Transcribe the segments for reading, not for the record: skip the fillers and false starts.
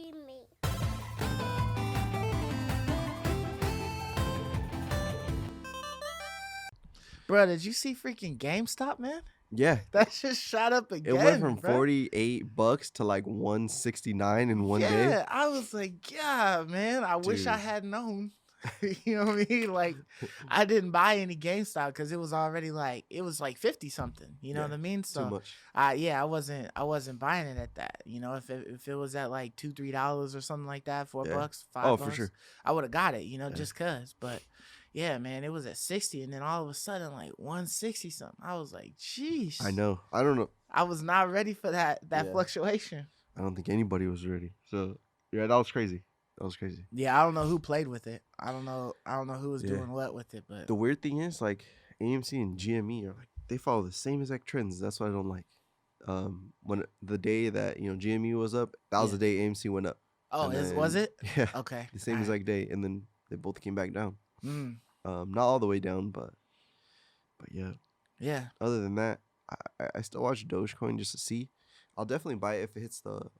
me. Bro, did you see freaking GameStop, man? Yeah. That just shot up again. It went from bro. $48 to like $169 in one day. Yeah, I was like, yeah, man, I wish I Dude. had known. You know what I mean? Like, I didn't buy any GameStop because it was already like, it was like 50 something. You know Yeah, what I mean? So, Too much. I wasn't buying it at that. You know, if it was at like $2-3 or something like that, $4, Yeah. $5, Oh, for sure. I would have got it. You know, Yeah. just cause. But yeah, man, it was at 60, and then all of a sudden, like 160 something. I was like, jeez. I know. I don't know. I was not ready for that Yeah. fluctuation. I don't think anybody was ready. So yeah, that was crazy. That was crazy. Yeah, I don't know who played with it. I don't know who was Yeah. doing what with it, but The weird thing is, like, AMC and GME are like, they follow the same exact trends. That's what I don't like. When the day that GME was up, that was Yeah. the day AMC went up. oh, And was then- it? Yeah, Okay. the same Alright. exact day, and then they both came back down. Mm, Not all the way down, but yeah. yeah. Other than that, I still watch Dogecoin just to see. I'll definitely buy it if it hits the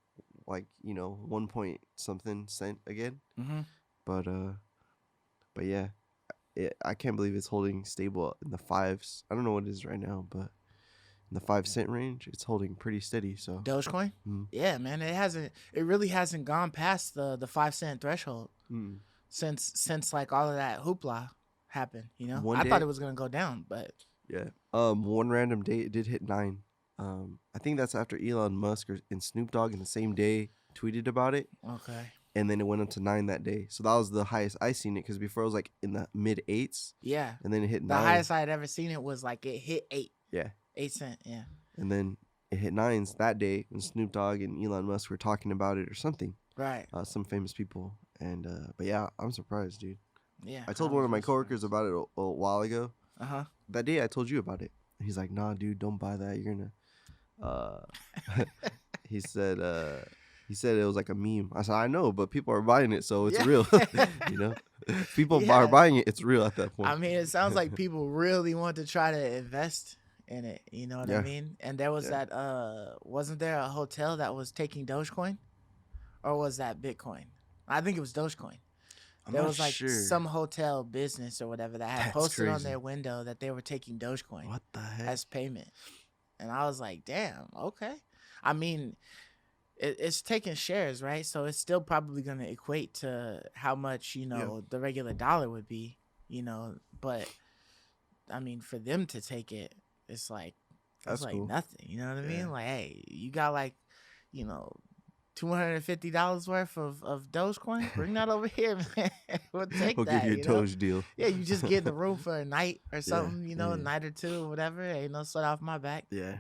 1 point something cent again. Mm-hmm. But yeah, I can't believe it's holding stable in the fives. I don't know what it is right now, but in the 5 cent range, it's holding pretty steady. So Dogecoin? Mm. Yeah, man. It really hasn't gone past the 5 cent threshold since like all of that hoopla happened, you know? One I thought day- it was gonna go down, but yeah. One random day it did hit 9. I think that's after Elon Musk and Snoop Dogg in the same day tweeted about it, okay. and then it went up to 9 that day. So that was the highest I seen it, because before it was like in the mid 8s, Yeah. and then it hit The 9. highest I had ever seen it was like it hit 8. Yeah. 8 cent, yeah. And then it hit 9s that day when Snoop Dogg and Elon Musk were talking about it or something. Right. Some famous people. And but yeah, I'm surprised, dude. Yeah. I told one of my coworkers about it a while ago. Uh-huh. That day I told you about it. He's like, "Nah, dude, don't buy that. You're gonna." He said it was like a meme. I said, "I know, but people are buying it, so it's Yeah. real." You know, people Yeah. are buying it. It's real at that point. I mean, it sounds like people really want to try to invest in it. You know what I Yeah. mean? And there was that wasn't there a hotel that was taking Dogecoin? Or was that Bitcoin? I think it was Dogecoin. I'm There not was like sure. some hotel business or whatever that had That's posted on crazy. their window that they were taking Dogecoin What the heck? as payment. And I was like, damn, okay. I mean, it's taking shares, right? So it's still probably going to equate to how much, the regular dollar would be, but I mean, for them to take it, it's like, That's like cool. nothing, you know what I Yeah. mean? Like, hey, you got like, $250 worth of Dogecoin? Bring that over here, man. We'll take We'll that. give you a Doge deal. Yeah, you just get in the room for a night or something, yeah. a night or two or whatever. Ain't no sweat off my back, Yeah.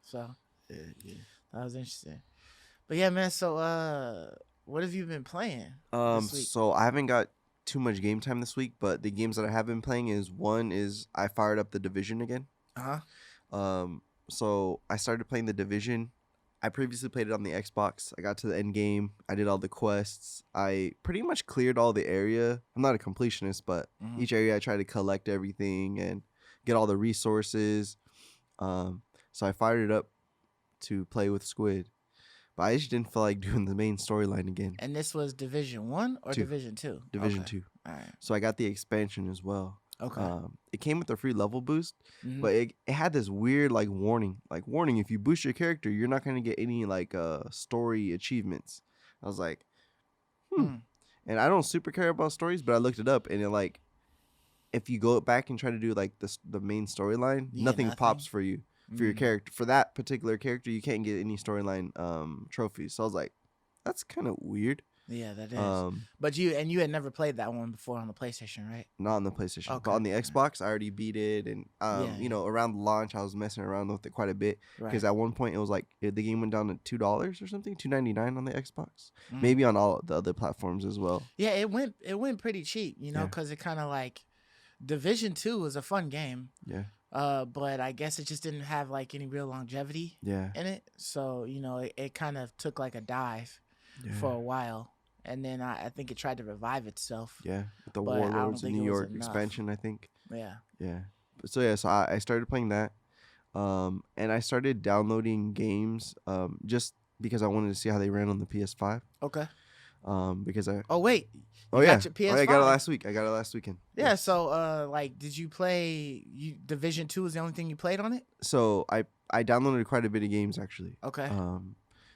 So Yeah. that was interesting. But yeah, man. So, what have you been playing? this week? So I haven't got too much game time this week, but the games that I have been playing is I fired up the Division again. So I started playing the Division. I previously played it on the Xbox. I got to the end game. I did all the quests. I pretty much cleared all the area. I'm not a completionist, but Mhm. each area I try to collect everything and get all the resources. So I fired it up to play with Squid. But I just didn't feel like doing the main storyline again. And this was Division 1 or 2. Division 2? Division Okay. 2. All right. So I got the expansion as well. Okay. It came with a free level boost, Mhm. but it had this weird warning. Warning, if you boost your character, you're not gonna get any story achievements. I was like, And I don't super care about stories, but I looked it up, and it if you go back and try to do the main storyline, You get nothing nothing? pops for you. For your Mm. character, for that particular character, you can't get any storyline trophies. So I was like, that's kind of weird. Yeah, that is. But you had never played that one before on the PlayStation, right? Not on the PlayStation, Okay, but on the alright. Xbox, I already beat it, and Yeah. around the launch, I was messing around with it quite a bit because Right. at one point it was the game went down to $2 or something, $2.99 on the Xbox, Mm. maybe on all the other platforms as well. Yeah, it went pretty cheap, Yeah. because it kind of Division 2 was a fun game. Yeah, But I guess it just didn't have any real longevity yeah, in it. So, it kind of took a dive yeah. for a while. And then I think it tried to revive itself. Yeah, with the But I don't Warlords of think New it was York enough. expansion, I think. Yeah. Yeah. So I started playing that. And I started downloading games just because I wanted to see how they ran on the PS5. Okay. Because I. Oh wait. Oh You yeah. got your PS5. Oh, yeah, I got it last week. I got it last weekend. Yeah. Yes. So like, did you play? Division 2 is the only thing you played on it? So I downloaded quite a bit of games actually. Okay.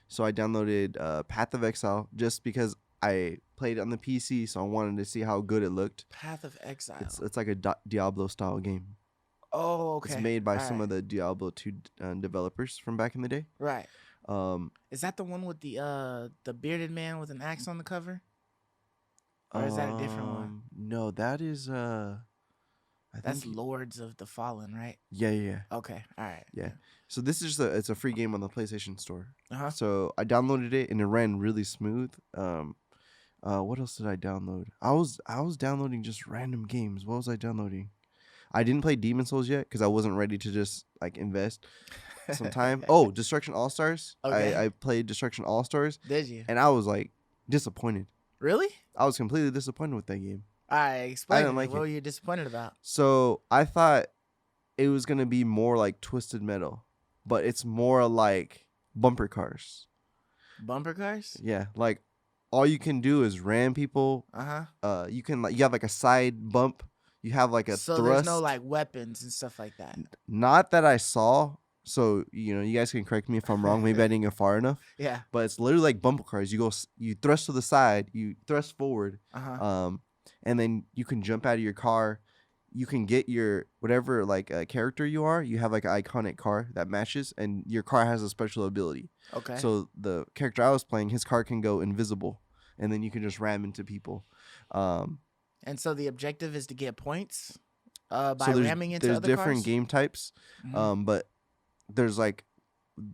So I downloaded Path of Exile just because I played on the PC, so I wanted to see how good it looked. Path of Exile. It's like a Diablo style game. Oh, okay. It's made by some of the Diablo 2 developers from back in the day. Right. Is that the one with the bearded man with an axe on the cover? Or is that a different one? No, that is That's Lords of the Fallen, right? Yeah. Okay. All right. Yeah. So this is it's a free game on the PlayStation Store. Uh-huh. So I downloaded it and it ran really smooth. What else did I download? I was downloading just random games. What was I downloading? I didn't play Demon Souls yet because I wasn't ready to just like invest some time. Oh, Destruction All Stars. Okay. I played Destruction All Stars. Did you? And I was like disappointed. Really? I was completely disappointed with that game. Explain. I didn't like what were you disappointed about? So I thought it was gonna be more like Twisted Metal, but it's more like bumper cars. Bumper cars? Yeah, like all you can do is ram people. You can you have like a side bump. You have like a so thrust. There's no like weapons and stuff like that. Not that I saw. So you guys can correct me if I'm wrong. Maybe I didn't go far enough. Yeah. But it's literally like bumper cars. You thrust to the side. You thrust forward. And then you can jump out of your car. You can get your whatever like character you are. You have like an iconic car that matches, and your car has a special ability. Okay. So the character I was playing, his car can go invisible, and then you can just ram into people. And so the objective is to get points by ramming into other cars? There's different game types, but there's like,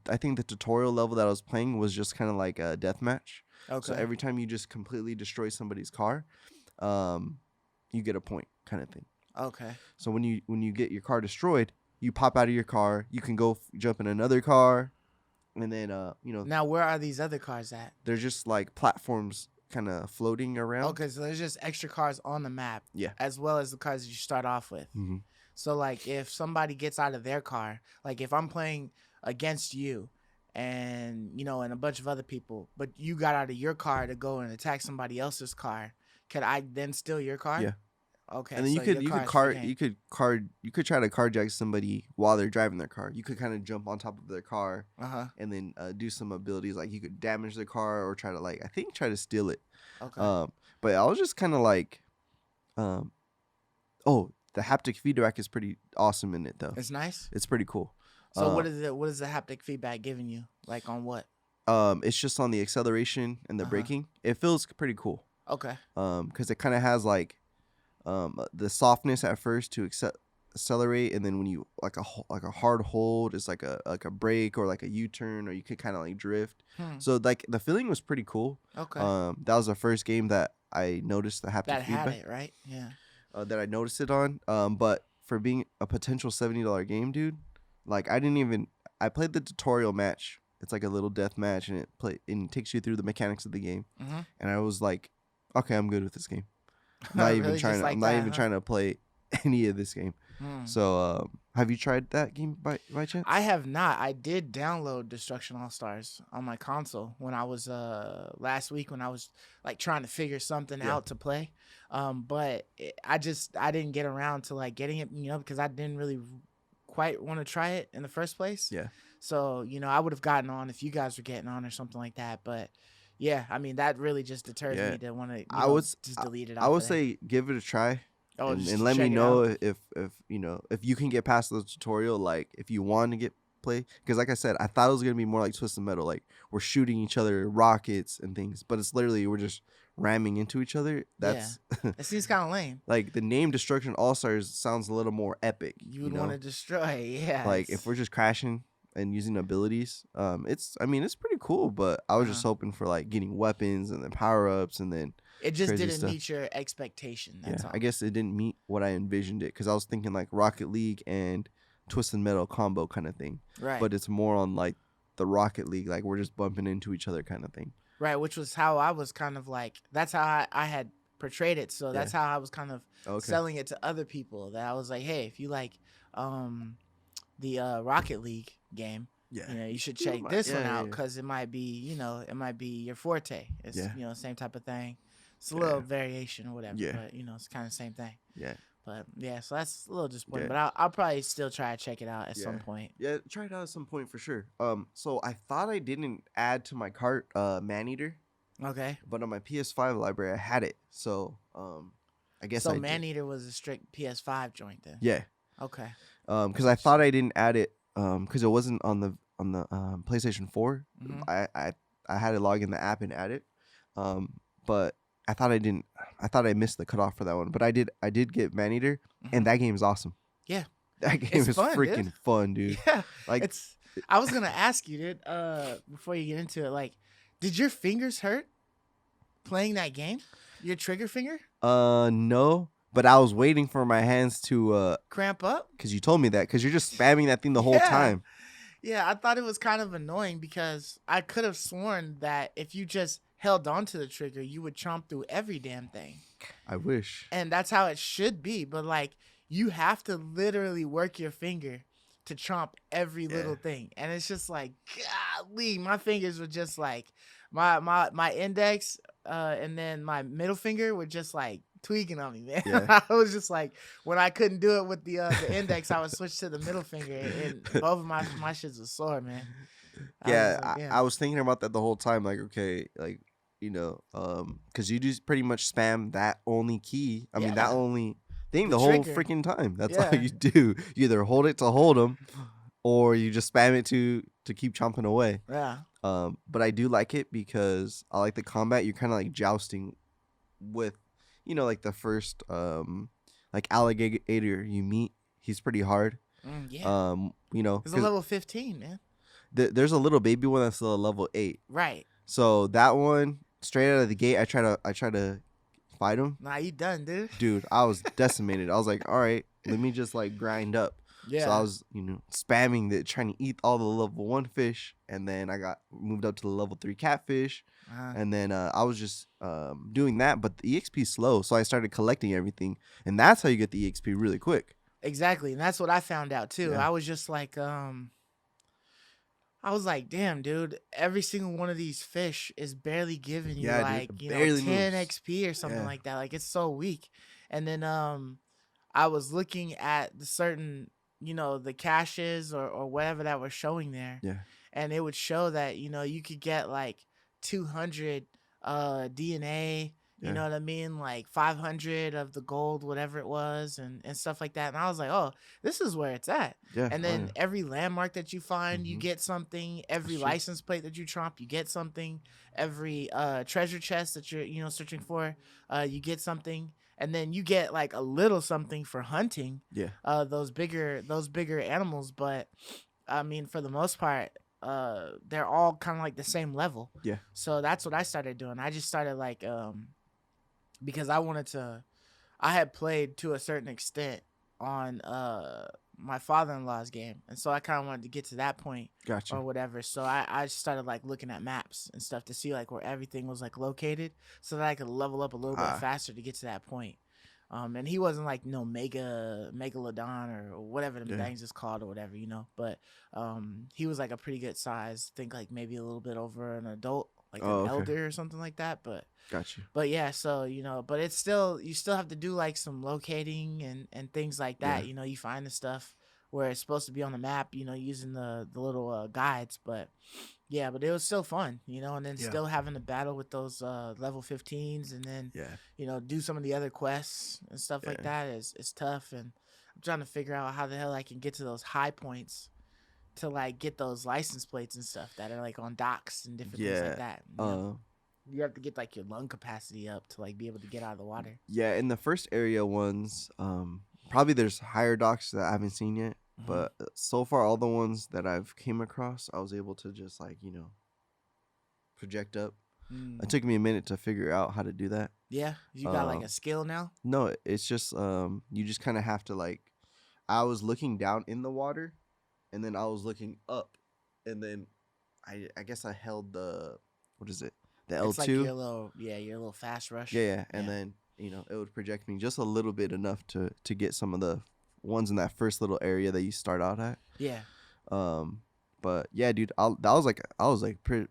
I think the tutorial level that I was playing was just kind of like a deathmatch. Okay. So every time you just completely destroy somebody's car, you get a point kind of thing. Okay. So when you get your car destroyed, you pop out of your car. You can go jump in another car, and then Now where are these other cars at? They're just like platforms kind of floating around. Okay, so there's just extra cars on the map. Yeah. As well as the cars that you start off with. Mm-hmm. So like if somebody gets out of their car, like if I'm playing against you, and and a bunch of other people, but you got out of your car to go and attack somebody else's car, could I then steal your car? Yeah. Okay. And then you could try to carjack somebody while they're driving their car. You could kind of jump on top of their car, and then do some abilities like you could damage the car or try to steal it. Okay. But I was just kind of like, the haptic feedback is pretty awesome in it though. It's nice. It's pretty cool. So what is the haptic feedback giving you? Like on what? It's just on the acceleration and the braking. It feels pretty cool. Okay. Because it kind of has like the softness at first to accelerate, and then when you like a hard hold, it's like a brake or like a U-turn, or you could kind of like drift. So like the feeling was pretty cool. Okay. That was the first game that I noticed the haptic feedback. That had it, right? Yeah. That I noticed it on. But for being a potential $70 game, dude, like I played the tutorial match. It's like a little death match, and it takes you through the mechanics of the game. And I was like, okay, I'm good with this game. I'm not even trying to play any of this game. So, have you tried that game by chance? I have not. I did download Destruction All Stars on my console when I was last week when I was like trying to figure something out to play. But I didn't get around to like getting it, because I didn't really quite want to try it in the first place. Yeah. So, I would have gotten on if you guys were getting on or something like that. But yeah, I mean, that really just deters me to want to just delete it. I would say give it a try. And let me know if you can get past the tutorial, like if you want to play, because like I said, I thought it was gonna be more like Twisted Metal, like we're shooting each other rockets and things, but it's literally we're just ramming into each other. That's it seems kind of lame. Like the name Destruction All Stars sounds a little more epic. You would want to destroy, yeah. Like if we're just crashing and using abilities, it's pretty cool, but I was just hoping for like getting weapons and then power ups, and then it just didn't meet your expectation. That's all. I guess it didn't meet what I envisioned it, because I was thinking like Rocket League and Twisted Metal combo kind of thing. Right. But it's more on like the Rocket League, like we're just bumping into each other kind of thing. Right, which was how I was kind of like, that's how I had portrayed it. So that's how I was kind of selling it to other people. That I was like, hey, if you like the Rocket League game, Yeah. You know, you should check this one out because it might be, you know, it might be your forte. It's, you know, same type of thing. It's a little variation or whatever, but, you know, it's kind of the same thing. Yeah. But, yeah, so that's a little disappointing. But I'll probably still try to check it out at some point. Yeah, try it out at some point for sure. So I thought I didn't add to my cart Maneater. Okay. But on my PS5 library, I had it. So, I guess so Maneater was a strict PS5 joint then. Yeah. Okay. Because I thought I didn't add it. Because it wasn't on the PlayStation 4. Mm-hmm. I had to log in the app and add it. But I thought I didn't. I thought I missed the cutoff for that one. But I did. I did get Maneater, and that game is awesome. Yeah. That game is fun, freaking fun, dude. Yeah. Like it's. I was gonna ask you, dude. Before you get into it, like, did your fingers hurt playing that game? Your trigger finger? No. But I was waiting for my hands to cramp up. Because you told me that. Because you're just spamming that thing the whole time. Yeah, I thought it was kind of annoying because I could have sworn that if you just held onto the trigger, you would chomp through every damn thing. I wish. And that's how it should be. But like, you have to literally work your finger to chomp every little thing. And it's just like, golly, my fingers were just like, my index and then my middle finger were just like tweaking on me, man. Yeah. I was just like, when I couldn't do it with the index, I would switch to the middle finger, and both of my shits was sore, man. I was thinking about that the whole time. Like, okay, like, you know, because you just pretty much spam that only key. I mean, that only thing the whole freaking time. That's all you do. You either hold it to hold them, or you just spam it to keep chomping away. Yeah. But I do like it because I like the combat. You're kind of like jousting with, you know, like the first like alligator you meet. He's pretty hard. You know, he's a level 15, man. There's a little baby one that's a level 8. Right. So that one, straight out of the gate, I try to fight him. Nah, you done, dude. Dude, I was decimated. I was like, all right, let me just like grind up. Yeah. So I was, you know, spamming it, trying to eat all the level 1 fish, and then I got moved up to the level 3 catfish, and then I was just doing that, but the EXP is slow, so I started collecting everything, and that's how you get the EXP really quick. Exactly, and that's what I found out too. I was just like, I was like, damn, dude, every single one of these fish is barely giving you like, you know, 10 XP or something like that. Like, it's so weak. And then I was looking at the certain, you know, the caches or whatever that was showing there. Yeah. And it would show that, you know, you could get like 200 DNA, you know what I mean? Like 500 of the gold, whatever it was, and stuff like that. And I was like, oh, this is where it's at. Yeah, and then every landmark that you find, you get something. Every license plate that you tromp, you get something. Every treasure chest that you're, you know, searching for, you get something. And then you get like a little something for hunting. Yeah. Those bigger animals, but I mean, for the most part, they're all kind of like the same level. Yeah. So that's what I started doing. I just started like because I had played to a certain extent on my father-in-law's game, and so I kind of wanted to get to that point or whatever. So I started like looking at maps and stuff to see like where everything was like located, so that I could level up a little bit faster to get to that point. And he wasn't like no megalodon or whatever the things is called or whatever, you know. But he was like a pretty good size. I think like maybe a little bit over an adult, like an elder or something like that. But But yeah, so you know, but it's still, you still have to do like some locating and things like that. You know, you find the stuff where it's supposed to be on the map, you know, using the little guides. But yeah, but it was still fun, you know, and then still having to battle with those level 15s, and then you know, do some of the other quests and stuff like that is tough. And I'm trying to figure out how the hell I can get to those high points to like get those license plates and stuff that are like on docks and different things like that. You know? You have to get like your lung capacity up to like be able to get out of the water. Yeah, in the first area ones, probably there's higher docks that I haven't seen yet. But so far, all the ones that I've came across, I was able to just like, you know, project up. It took me a minute to figure out how to do that. Yeah, you got like a skill now? No, it's just you just kind of have to like, I was looking down in the water, and then I was looking up, and then I guess I held the, what is it? The L2. It's like your little fast rush. Yeah, and then, you know, it would project me just a little bit enough to get some of the ones in that first little area that you start out at. Yeah. But yeah, dude, I was like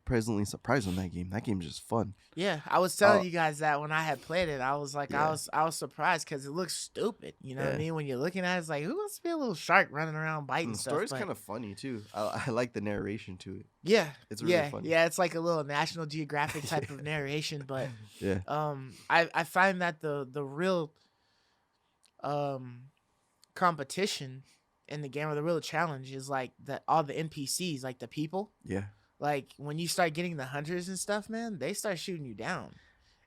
presently surprised on that game. That game's just fun. Yeah, I was telling you guys that when I had played it, I was like, Yeah. I was surprised because it looks stupid. You know what I Yeah. mean? When you're looking at it, it's like, who wants to be a little shark running around biting The stuff? story's But kind of funny too. I like the narration to it. yeah, It's really yeah, funny. yeah. It's like a little National Geographic type of narration. But Yeah. I find that the real competition in the game, or the real challenge, is like that all the NPCs, like the people. Yeah. Like when you start getting the hunters and stuff, man, they start shooting you down.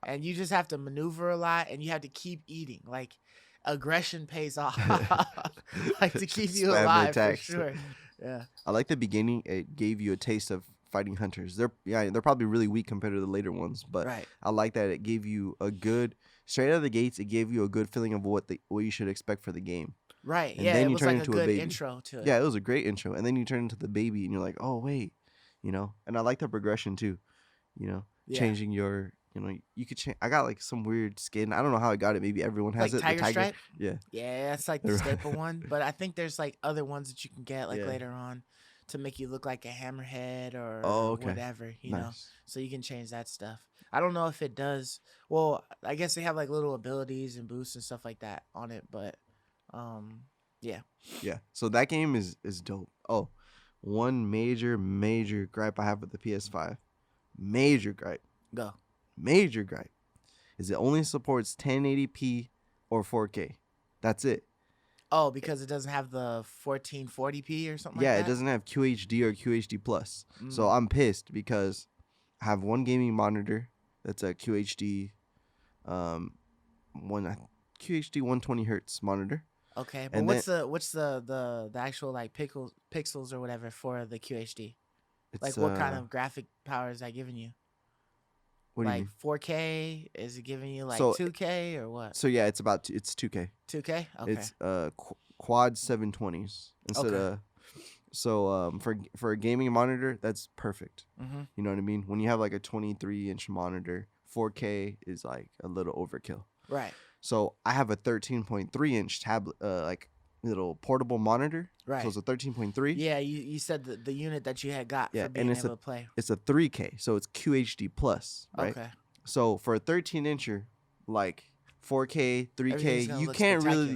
And you just have to maneuver a lot, and you have to keep eating. Like aggression pays off, like to keep you Spam alive attacks. for sure. Yeah, I like the beginning. It gave you a taste of fighting hunters. They're probably really weak compared to the later ones, but right. I like that it gave you a good straight out of the gates. It gave you a good feeling of what you should expect for the game. Right. And Yeah, then it you was turn like a into a good baby. intro to it. Yeah, it was a great intro, and then you turn into the baby, and you're like, oh wait, And I like the progression too, Yeah. changing your. You could change. I got like some weird skin. I don't know how I got it. Maybe everyone has Like it. tiger The tiger. stripe? Yeah. Yeah, that's like the staple one. But I think there's like other ones that you can get like later on to make you look like a hammerhead or whatever, know. So you can change that stuff. I don't know if it does. Well, I guess they have like little abilities and boosts and stuff like that on it, but yeah. Yeah. So that game is dope. Oh, one major gripe I have with the PS5. Major gripe. Go. Major gripe is it only supports 1080p or 4K. That's it. Oh, because it doesn't have the 1440p or something like that? Yeah, it doesn't have QHD or QHD plus. So I'm pissed because I have one gaming monitor that's a QHD QHD 120 hertz monitor. Okay, but what's the actual like pixels or whatever for the QHD? Like what kind of graphic power is that giving you? What do you like mean? 4K? Is it giving you like 2K or what? So yeah, it's 2K. 2K? Okay. It's quad 720s instead of. So for a gaming monitor, that's perfect. Mm-hmm. You know what I mean? When you have like a 23-inch monitor, 4K is like a little overkill. Right. So I have a 13.3-inch tablet, like little portable monitor. Right. So it's a 13.3. Yeah, you said the unit that you had got for being able to play. It's a 3K, so it's QHD plus, right? Okay. So for a 13-incher, like 4K, 3K,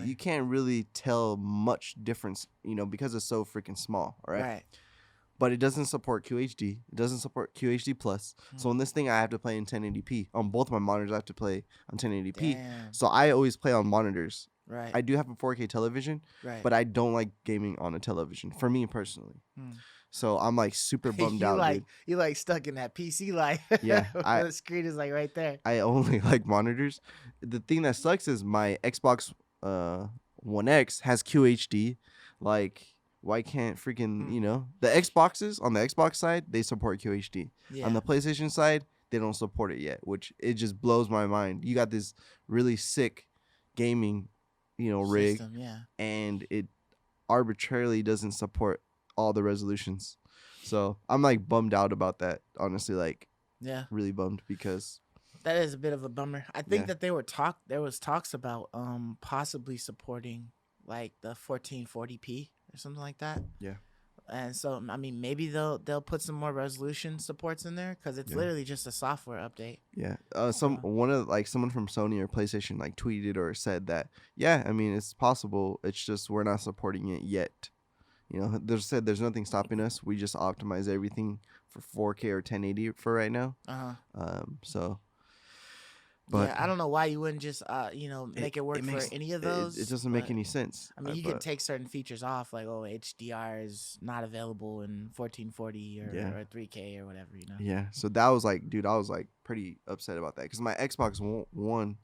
you can't really tell much difference, because it's so freaking small, right? Right. But it doesn't support QHD. It doesn't support QHD plus. So on this thing, I have to play in 1080p. On both my monitors, I have to play on 1080p. Damn. So I always play on monitors. Right. I do have a 4K television, but I don't like gaming on a television, for me personally. So I'm like super bummed out, dude. You like stuck in that PC life. Yeah. The screen is like right there. I only like monitors. The thing that sucks is my Xbox One X has QHD. Like, why can't freaking, the Xboxes, on the Xbox side, they support QHD. Yeah. On the PlayStation side, they don't support it yet, which it just blows my mind. You got this really sick gaming, rig, system, and it arbitrarily doesn't support all the resolutions. So I'm like bummed out about that, honestly, like really bummed because that is a bit of a bummer. I think that there was talks about possibly supporting like the 1440p or something like that. Yeah. And so I mean maybe they'll put some more resolution supports in there because it's literally just a software update. Yeah. Someone from Sony or PlayStation like tweeted or said that I mean it's possible, it's just we're not supporting it yet. They said there's nothing stopping us. We just optimize everything for 4K or 1080 for right now. But I don't know why you wouldn't just make it work for any of those. It doesn't make any sense. I mean, you could take certain features off, like HDR is not available in 1440 or 3K or whatever. Yeah. So that was like, dude, I was like pretty upset about that because my Xbox One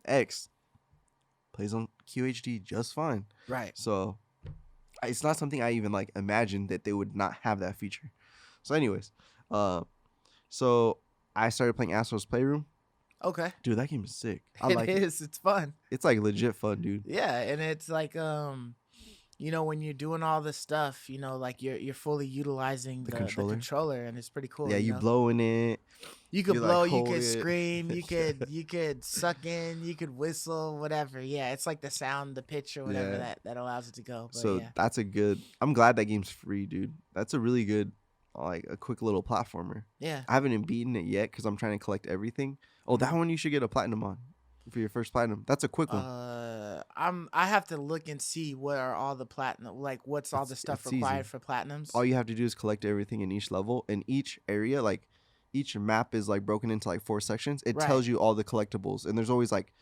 X plays on QHD just fine. Right. So it's not something I even like imagined that they would not have that feature. So, anyways, so I started playing Astro's Playroom. Okay. Dude, that game is sick. It is. It's fun. It's like legit fun, dude. Yeah, and it's like when you're doing all this stuff, like you're fully utilizing the controller, and it's pretty cool. Yeah, you blow in it. You could You, blow, like, you hold could it. scream, you could suck in, you could whistle, whatever. Yeah, it's like the sound, the pitch, or whatever Yeah. that allows it to go. But So yeah, that's a good. I'm glad that game's free, dude. That's a really good, like a quick little platformer. yeah. I haven't even beaten it yet because I'm trying to collect everything. Oh, that one you should get a platinum on for your first platinum. That's a quick one. I have to look and see what are all the platinum, like what's all the stuff It's easy. required for platinums. All you have to do is collect everything in each level, in each area. Like each map is like broken into like 4 sections. It Right. tells you all the collectibles, and there's always like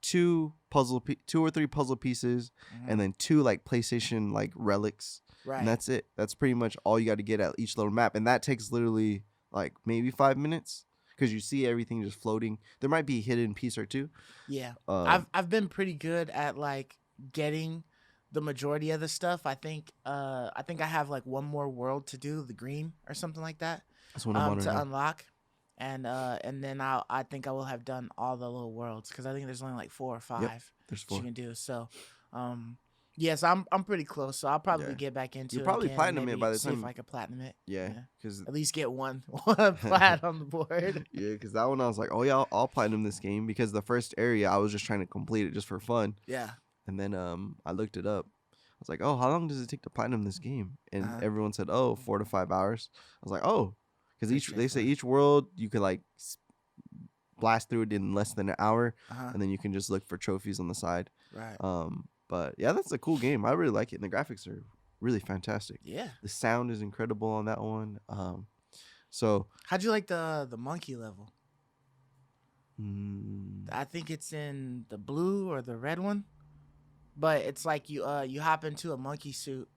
two or three puzzle pieces, and then 2 like PlayStation like relics. Right. And that's it. That's pretty much all you got to get at each little map, and that takes literally like maybe 5 minutes because you see everything just floating. There might be a hidden piece or two. Yeah, I've been pretty good at like getting the majority of the stuff. I think I have like one more world to do, the green or something like that. That's what I'm on right to now. unlock, and then I think I will have done all the little worlds because I think there's only like 4 or 5 There's that 4. you can do. So, yes, I'm pretty close. So I'll probably get back into You'll it. probably again, platinum maybe it by the see time. if I can platinum it. Yeah, because at least get one plat on the board. Yeah, because that one I was like, oh yeah, I'll platinum this game because the first area I was just trying to complete it just for fun. Yeah. And then I looked it up. I was like, oh, how long does it take to platinum this game? And everyone said, oh, 4 to 5 hours. I was like, oh, because they say each world you could like blast through it in less than an hour, and then you can just look for trophies on the side. Right. But yeah, that's a cool game. I really like it, and the graphics are really fantastic. Yeah. The sound is incredible on that one. So how'd you like the monkey level? Mm. I think it's in the blue or the red one, but it's like you hop into a monkey suit,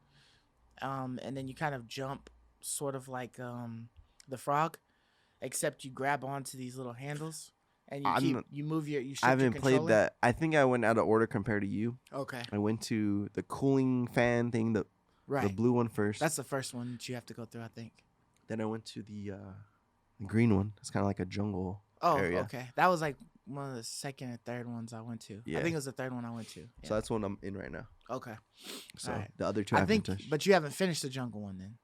and then you kind of jump, sort of like the frog, except you grab onto these little handles and you move your I haven't played that. I think I went out of order compared to you. Okay. I went to the cooling fan thing, the blue one first. That's the first one that you have to go through, I think. Then I went to the green one. It's kind of like a jungle area. Okay. That was like one of the second or third ones I went to. Yeah. I think it was the third one I went to. Yeah. So that's one I'm in right now. Okay. So the other two I haven't touched. But you haven't finished the jungle one then.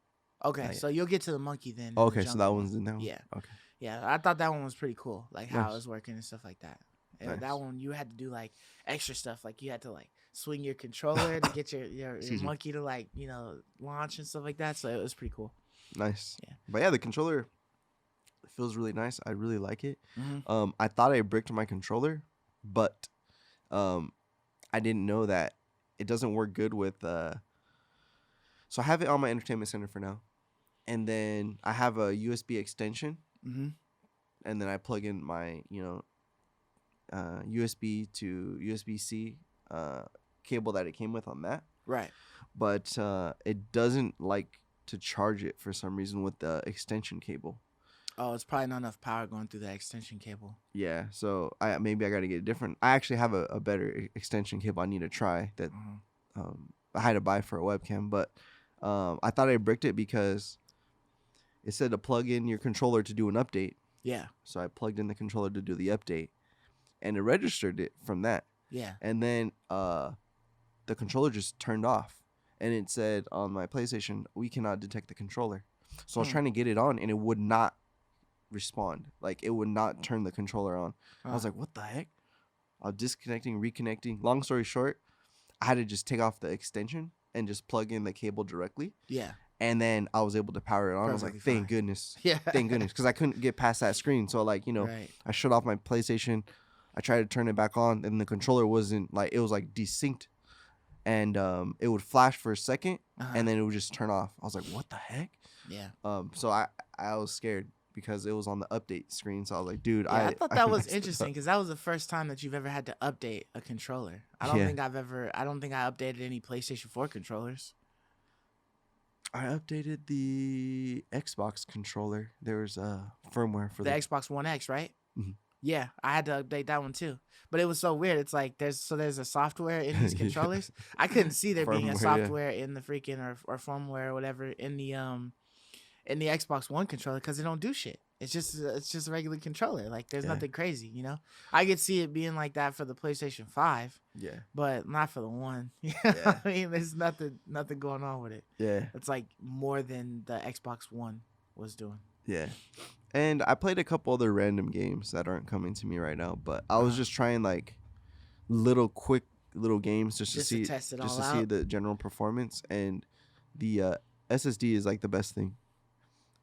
Okay, so you'll get to the monkey then. Okay, so that one's in now. Yeah. Okay. Yeah, I thought that one was pretty cool, like how it was working and stuff like that. Nice. That one you had to do like extra stuff, like you had to like swing your controller to get your monkey to like launch and stuff like that. So it was pretty cool. Nice. Yeah. But yeah, the controller feels really nice. I really like it. Mm-hmm. I thought I bricked my controller, but I didn't know that it doesn't work good with. So I have it on my entertainment center for now, and then I have a USB extension, and then I plug in my USB to USB-C cable that it came with on that. Right. But it doesn't like to charge it for some reason with the extension cable. Oh, it's probably not enough power going through that extension cable. Yeah, so maybe I got to get a different. I actually have a better extension cable I need to try that I had to buy for a webcam, but I thought I bricked it because it said to plug in your controller to do an update. Yeah. So I plugged in the controller to do the update, and it registered it from that. Yeah. And then the controller just turned off, and it said on my PlayStation, we cannot detect the controller. So I was trying to get it on, and it would not respond. Like, it would not turn the controller on. I was like, what the heck? I was disconnecting, reconnecting. Long story short, I had to just take off the extension and just plug in the cable directly. Yeah. And then I was able to power it on. I was like, thank goodness. Yeah. Thank goodness. Because I couldn't get past that screen. So, like, I shut off my PlayStation. I tried to turn it back on, and the controller wasn't, like, it was, like, desynced. And it would flash for a second, and then it would just turn off. I was like, what the heck? Yeah. So I was scared because it was on the update screen. So I was like, dude, I thought that was interesting because that was the first time that you've ever had to update a controller. I don't think I updated any PlayStation 4 controllers. I updated the Xbox controller. There was firmware for the Xbox One X, right? Mm-hmm. Yeah, I had to update that one too. But it was so weird. It's like there's a software in these controllers. I couldn't see there being a software in the freaking or firmware or whatever in the Xbox One controller because it don't do shit. It's just a regular controller. Like there's nothing crazy, I could see it being like that for the PlayStation 5. Yeah. But not for the One. Yeah. I mean, there's nothing going on with it. Yeah. It's like more than the Xbox One was doing. Yeah. And I played a couple other random games that aren't coming to me right now, but I was just trying like quick little games just to test it all to out. see the general performance, and the SSD is like the best thing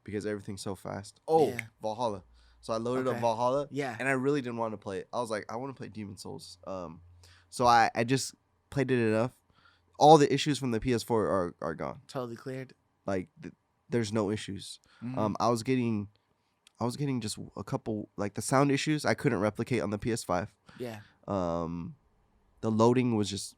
because everything's so fast. Oh, yeah. Valhalla. So I loaded up Valhalla, and I really didn't want to play it. I was like, I want to play Demon Souls. So I just played it enough. All the issues from the PS4 are gone. Totally cleared. Like there's no issues. I was getting just a couple, like the sound issues I couldn't replicate on the PS5. Yeah. The loading was just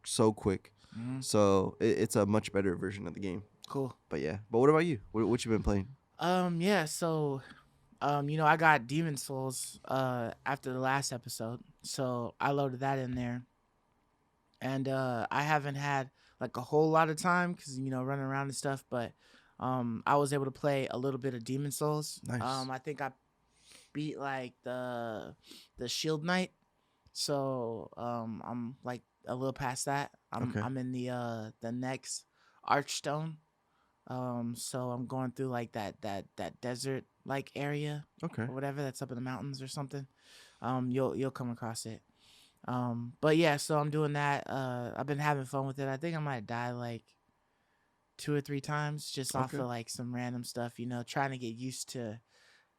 so quick. So it's a much better version of the game. Cool. But yeah. But what about you? What you been playing? Yeah, so I got Demon Souls after the last episode. So I loaded that in there. And I haven't had like a whole lot of time cuz running around and stuff, but I was able to play a little bit of Demon Souls. Nice. I think I beat like the Shield Knight. So I'm like a little past that. I'm in the next Archstone. So I'm going through like that desert like area. Okay. Or whatever that's up in the mountains or something. You'll come across it. But yeah, so I'm doing that. I've been having fun with it. I think I might die like 2 or 3 times just off of like some random stuff, trying to get used to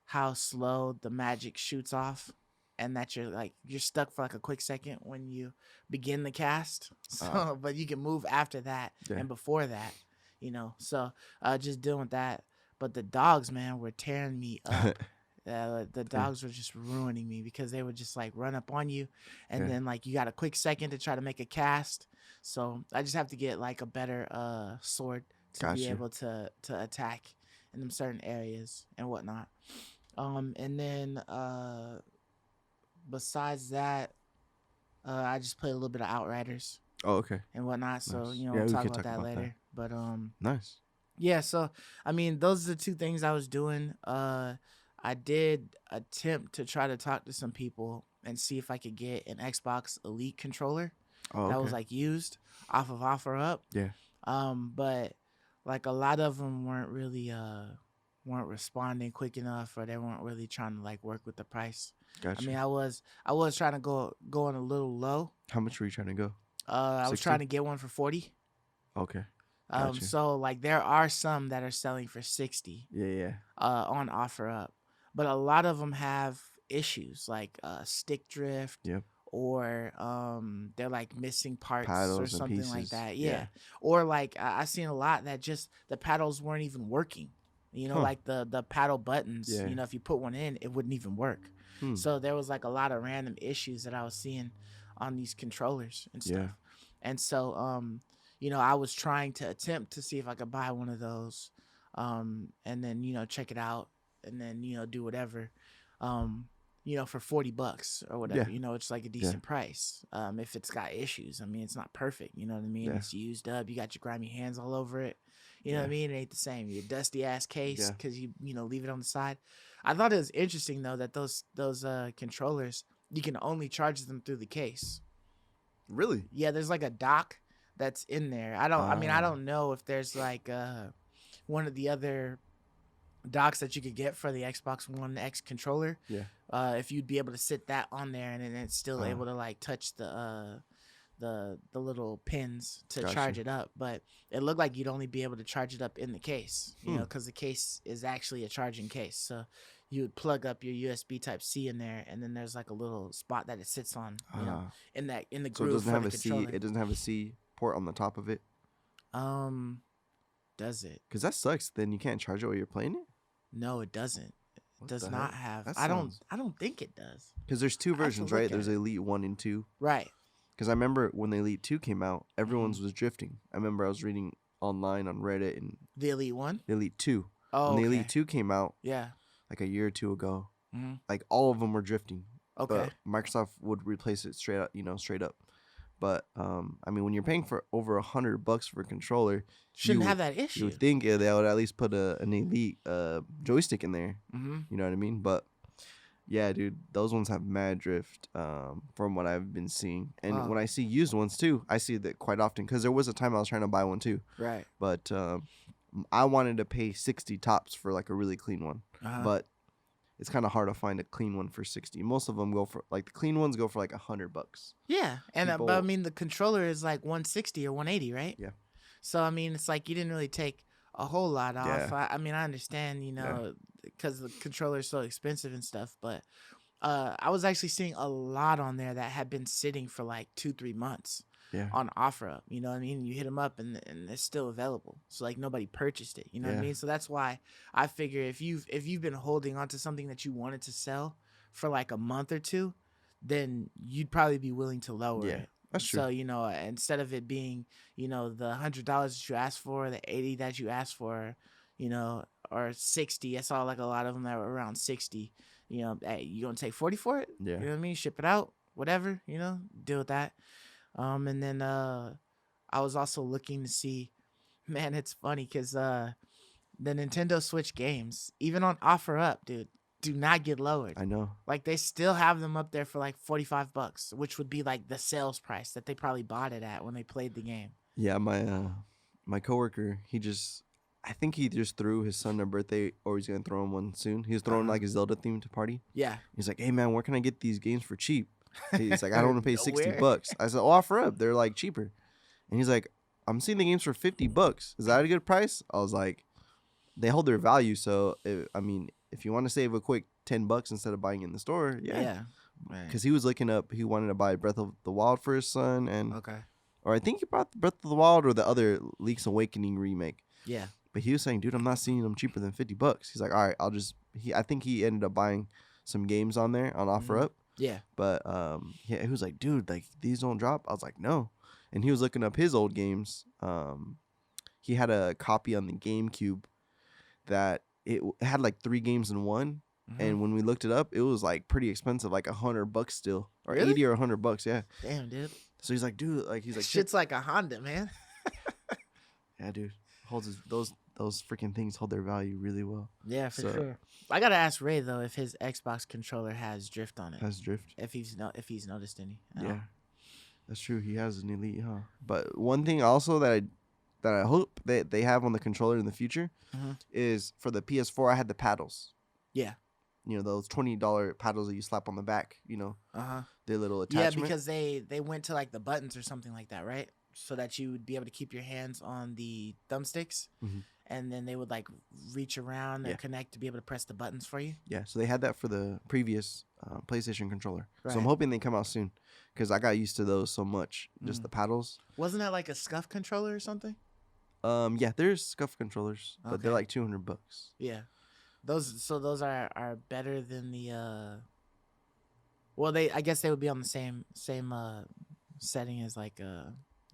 how slow the magic shoots off, and that you're stuck for like a quick second when you begin the cast. So but you can move after that and before that, so just dealing with that. But the dogs, man, were tearing me up. The dogs were just ruining me because they would just like run up on you, and then like you got a quick second to try to make a cast. So I just have to get like a better sword to be able to attack in them certain areas and whatnot. And then besides that, I just played a little bit of Outriders. Oh, okay. And whatnot. So nice. we'll talk about that later. That. But nice. Yeah. So I mean, those are the 2 things I was doing. I did attempt to try to talk to some people and see if I could get an Xbox Elite controller that was like used off of OfferUp. Yeah. But like a lot of them weren't weren't responding quick enough, or they weren't really trying to like work with the price. Gotcha. I mean, I was trying to go on a little low. How much were you trying to go? I was trying to get one for 40. Okay. Gotcha. So like there are some that are selling for 60. Yeah. On OfferUp, but a lot of them have issues like stick drift. Yep. Or they're like missing parts paddles or something pieces. like that. Yeah. Or like I seen a lot that just the paddles weren't even working. Like the paddle buttons. Yeah. If you put one in, it wouldn't even work. So there was like a lot of random issues that I was seeing on these controllers and stuff. Yeah. And so I was trying to attempt to see if I could buy one of those, and then check it out, and then do whatever. For $40 or whatever, it's like a decent price. If it's got issues, I mean, it's not perfect, you know what I mean? Yeah. It's used up. You got your grimy hands all over it. You know what I mean? It ain't the same. Your dusty ass case because you leave it on the side. I thought it was interesting though that those controllers, you can only charge them through the case. Really? Yeah, there's like a dock that's in there. I don't know if there's like one of the other docks that you could get for the Xbox One X controller. Yeah. If you'd be able to sit that on there and then it's still able to like touch the little pins to charge it up, but it looked like you'd only be able to charge it up in the case, because the case is actually a charging case. So you would plug up your USB Type-C in there, and then there's like a little spot that it sits on, in the groove for the controller. It doesn't have a C port on the top of it. Does it? Because that sucks. Then you can't charge it while you're playing it. No, it doesn't. It does not have. I don't think it does. Because there's 2 versions, right? There's Elite 1 and 2. Right. Because I remember when the Elite 2 came out, everyone's was drifting. I remember I was reading online on Reddit and the Elite 1? The Elite 2. Oh, when the Elite 2 came out, like a year or 2 ago, like all of them were drifting. Okay. But Microsoft would replace it straight up. But I mean, when you're paying for over $100 for a controller, shouldn't have that issue. You would think they would at least put an Elite joystick in there. You know what I mean? But yeah, dude, those ones have mad drift from what I've been seeing. And when I see used ones too, I see that quite often because there was a time I was trying to buy one too. Right. But I wanted to pay 60 tops for like a really clean one. But it's kind of hard to find a clean one for 60. Most of them go for like the clean ones go for like $100. Yeah, and but I mean the controller is like 160 or 180, right? Yeah. So I mean it's like you didn't really take a whole lot off. Yeah. I mean I understand, because the controller is so expensive and stuff, but I was actually seeing a lot on there that had been sitting for like 2-3 months. Yeah. On OfferUp, you know what I mean? You hit them up and it's still available. So like nobody purchased it, you know what I mean? So that's why I figure if you've been holding on to something that you wanted to sell for like a month or two, then you'd probably be willing to lower it. That's true. So, instead of it being, the $100 that you asked for, the 80 that you asked for, or 60, I saw like a lot of them that were around 60, hey, you gonna take 40 for it? Yeah. You know what I mean? Ship it out, whatever, deal with that. And then I was also looking to see, man, it's funny because the Nintendo Switch games, even on OfferUp, dude, do not get lowered. I know. Like they still have them up there for like $45, which would be like the sales price that they probably bought it at when they played the game. Yeah, my coworker, I think he just threw his son a birthday, or he's gonna throw him one soon. He was throwing like a Zelda themed party. Yeah. He's like, hey man, where can I get these games for cheap? He's like, I don't want to pay $60. I said, OfferUp, they're like cheaper. And he's like, I'm seeing the games for $50. Is that a good price? I was like, they hold their value. So if you want to save a quick $10 instead of buying in the store, yeah. Because he was looking up, he wanted to buy Breath of the Wild for his son, or I think he bought Breath of the Wild or the other Link's Awakening remake. Yeah. But he was saying, dude, I'm not seeing them cheaper than $50. He's like, all right, I think he ended up buying some games on there on OfferUp. Yeah. But he was like, dude, like these don't drop. I was like, no. And he was looking up his old games. He had a copy on the GameCube that it had like 3 games in one. Mm-hmm. And when we looked it up, it was like pretty expensive, like $100 still, or really? 80 or $100. Yeah. Damn, dude. So he's like, dude, like he's like, shit's like a Honda, man. Yeah, dude. Those freaking things hold their value really well. Yeah, for sure. I gotta ask Ray though if his Xbox controller has drift on it. Has drift? If he's noticed any. Yeah, that's true. He has an Elite, huh? But one thing also that I hope that they have on the controller in the future is for the PS4. I had the paddles. Yeah. Those $20 paddles that you slap on the back. Their little attachment. Yeah, because they went to like the buttons or something like that, right? So that you would be able to keep your hands on the thumbsticks, and then they would like reach around and connect to be able to press the buttons for you. Yeah, so they had that for the previous PlayStation controller. Right. So I'm hoping they come out soon because I got used to those so much, just the paddles. Wasn't that like a SCUF controller or something? Yeah, there's SCUF controllers, but they're like $200. Yeah, those are better than the. Well, I guess they would be on the same setting as like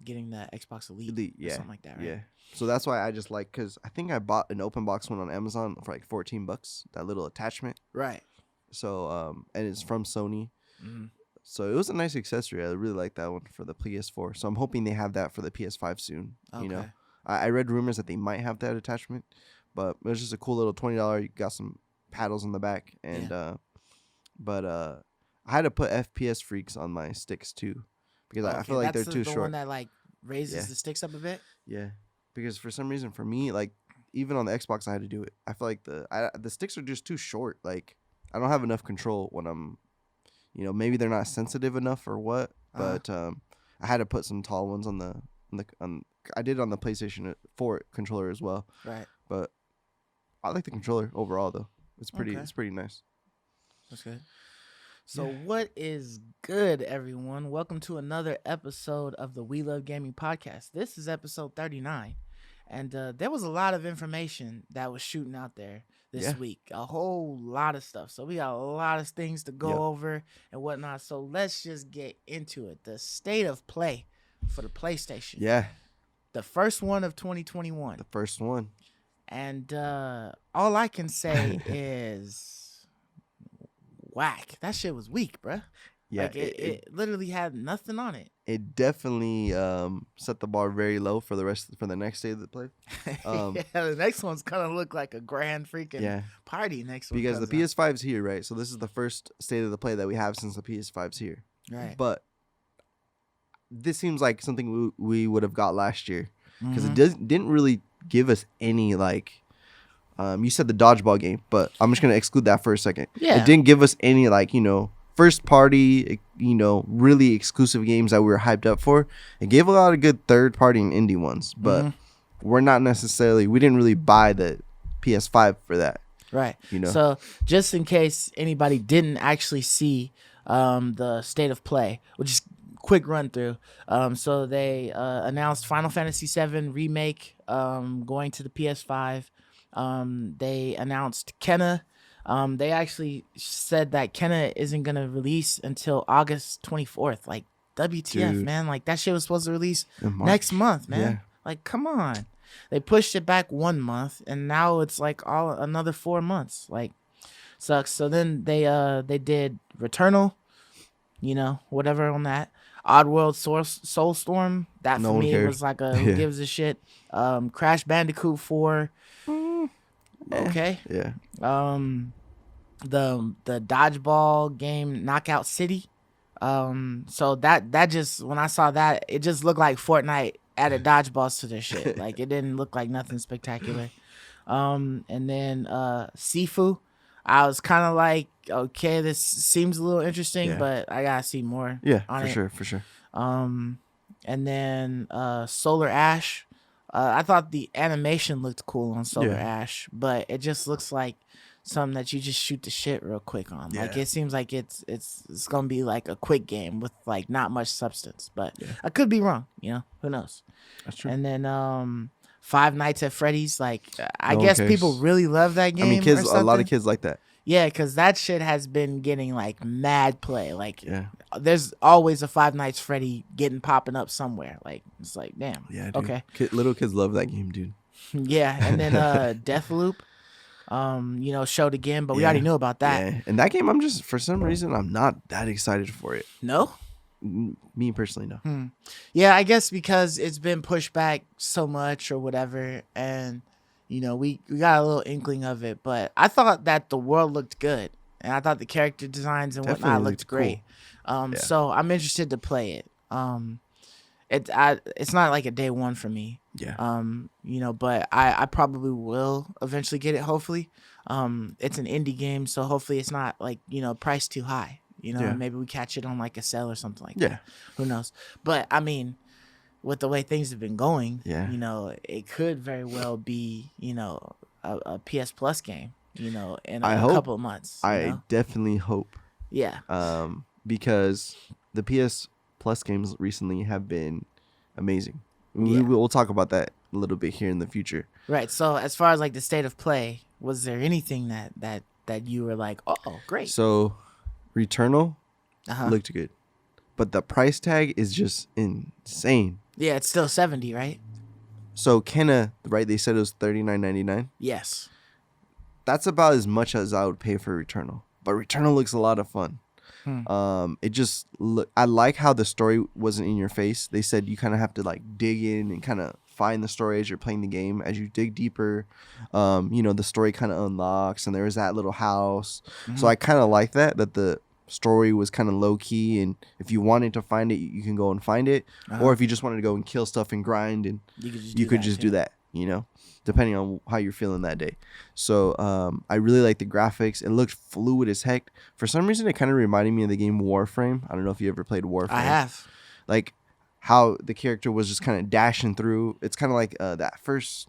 getting the Xbox Elite or something like that, right? Yeah. So that's why I just like, because I think I bought an open box one on Amazon for like $14, that little attachment. Right. So, and it's from Sony. Mm-hmm. So it was a nice accessory. I really like that one for the PS4. So I'm hoping they have that for the PS5 soon. Okay. I read rumors that they might have that attachment, but it was just a cool little $20. You got some paddles in the back. And, but I had to put FPS freaks on my sticks too. Because I feel like they're too short. The one that like raises the sticks up a bit? Yeah. Because for some reason, for me, like even on the Xbox, I had to do it. I feel like the sticks are just too short. Like I don't have enough control when I'm, maybe they're not sensitive enough or what. But I had to put some tall ones on I did it on the PlayStation 4 controller as well. Right. But I like the controller overall though. It's pretty nice. That's good. So what is good, everyone? Welcome to another episode of the We Love Gaming podcast. This is episode 39, and there was a lot of information that was shooting out there this week. A whole lot of stuff. So we got a lot of things to go over and whatnot. So let's just get into it. The state of play for the PlayStation. Yeah. The first one of 2021. The first one. And all I can say is... whack. That shit was weak, bruh. Yeah, like it literally had nothing on it. It definitely set the bar very low for the next day of the play. The next one's gonna look like a grand freaking party next one. Because the PS5's here, right? So this is the first state of the play that we have since the PS5's here. Right. But this seems like something we would have got last year because it didn't really give us any like You said the dodgeball game, but I'm just gonna exclude that for a second. Yeah. It didn't give us any like first party really exclusive games that we were hyped up for. It gave a lot of good third party and indie ones, but we didn't really buy the PS5 for that. Right. So just in case anybody didn't actually see the state of play, which is quick run through. So they announced Final Fantasy VII Remake going to the PS5. They announced Kenna. They actually said that Kenna isn't going to release until August 24th. Like, WTF, dude. Man. Like, that shit was supposed to release next month, man. Yeah. Like, come on. They pushed it back 1 month, and now it's like another 4 months. Like, sucks. So then they did Returnal, whatever on that. Oddworld Soulstorm. That for me was like who gives a shit. Crash Bandicoot 4. Okay. Yeah. The dodgeball game Knockout City. So that just, when I saw that, it just looked like Fortnite added dodgeballs to their shit. Like, it didn't look like nothing spectacular. And then Sifu, I was kind of like, okay, this seems a little interesting, but I gotta see more. Yeah, on for sure. And then Solar Ash. I thought the animation looked cool on Solar Ash, but it just looks like something that you just shoot the shit real quick on. Like, it seems like it's gonna be like a quick game with like not much substance, but I could be wrong. Who knows? That's true. And then Five Nights at Freddy's. Like, I guess people really love that game. I mean, a lot of kids like that. Yeah, because that shit has been getting like mad play. Like, there's always a Five Nights Freddy popping up somewhere. Like, it's like, damn. Yeah, dude. Okay. Little kids love that game, dude. Yeah, and then Deathloop, showed again, but we already knew about that. Yeah, and that game, for some reason, I'm not that excited for it. No? Me personally, no. Yeah, I guess because it's been pushed back so much or whatever, and we got a little inkling of it, but I thought that the world looked good, and I thought the character designs and whatnot looked great. Cool. So I'm interested to play it. It's not like a day one for me. Yeah. But I probably will eventually get it. Hopefully, it's an indie game, so hopefully it's not like priced too high. Maybe we catch it on like a sale or something like that. Who knows? But I mean, with the way things have been going, it could very well be a PS Plus game. In a couple of months. I definitely hope. Yeah. Because the PS Plus games recently have been amazing. We'll talk about that a little bit here in the future. Right. So as far as like the state of play, was there anything that you were like, oh, great? So Returnal looked good, but the price tag is just insane. Yeah, it's still $70, right? So Kenna, right? They said it was $39.99. Yes. That's about as much as I would pay for Returnal. But Returnal looks a lot of fun. It just I like how the story wasn't in your face. They said you kind of have to like dig in and kind of find the story as you're playing the game. As you dig deeper, the story kind of unlocks, and there is that little house. So I kind of like that the story was kind of low key, and if you wanted to find it, you can go and find it, or if you just wanted to go and kill stuff and grind, and you could just do that, depending on how you're feeling that day. So I really like the graphics. It looked fluid as heck. For some reason, it kind of reminded me of the game Warframe. I don't know if you ever played Warframe. I have. Like how the character was just kind of dashing through. It's kind of like that first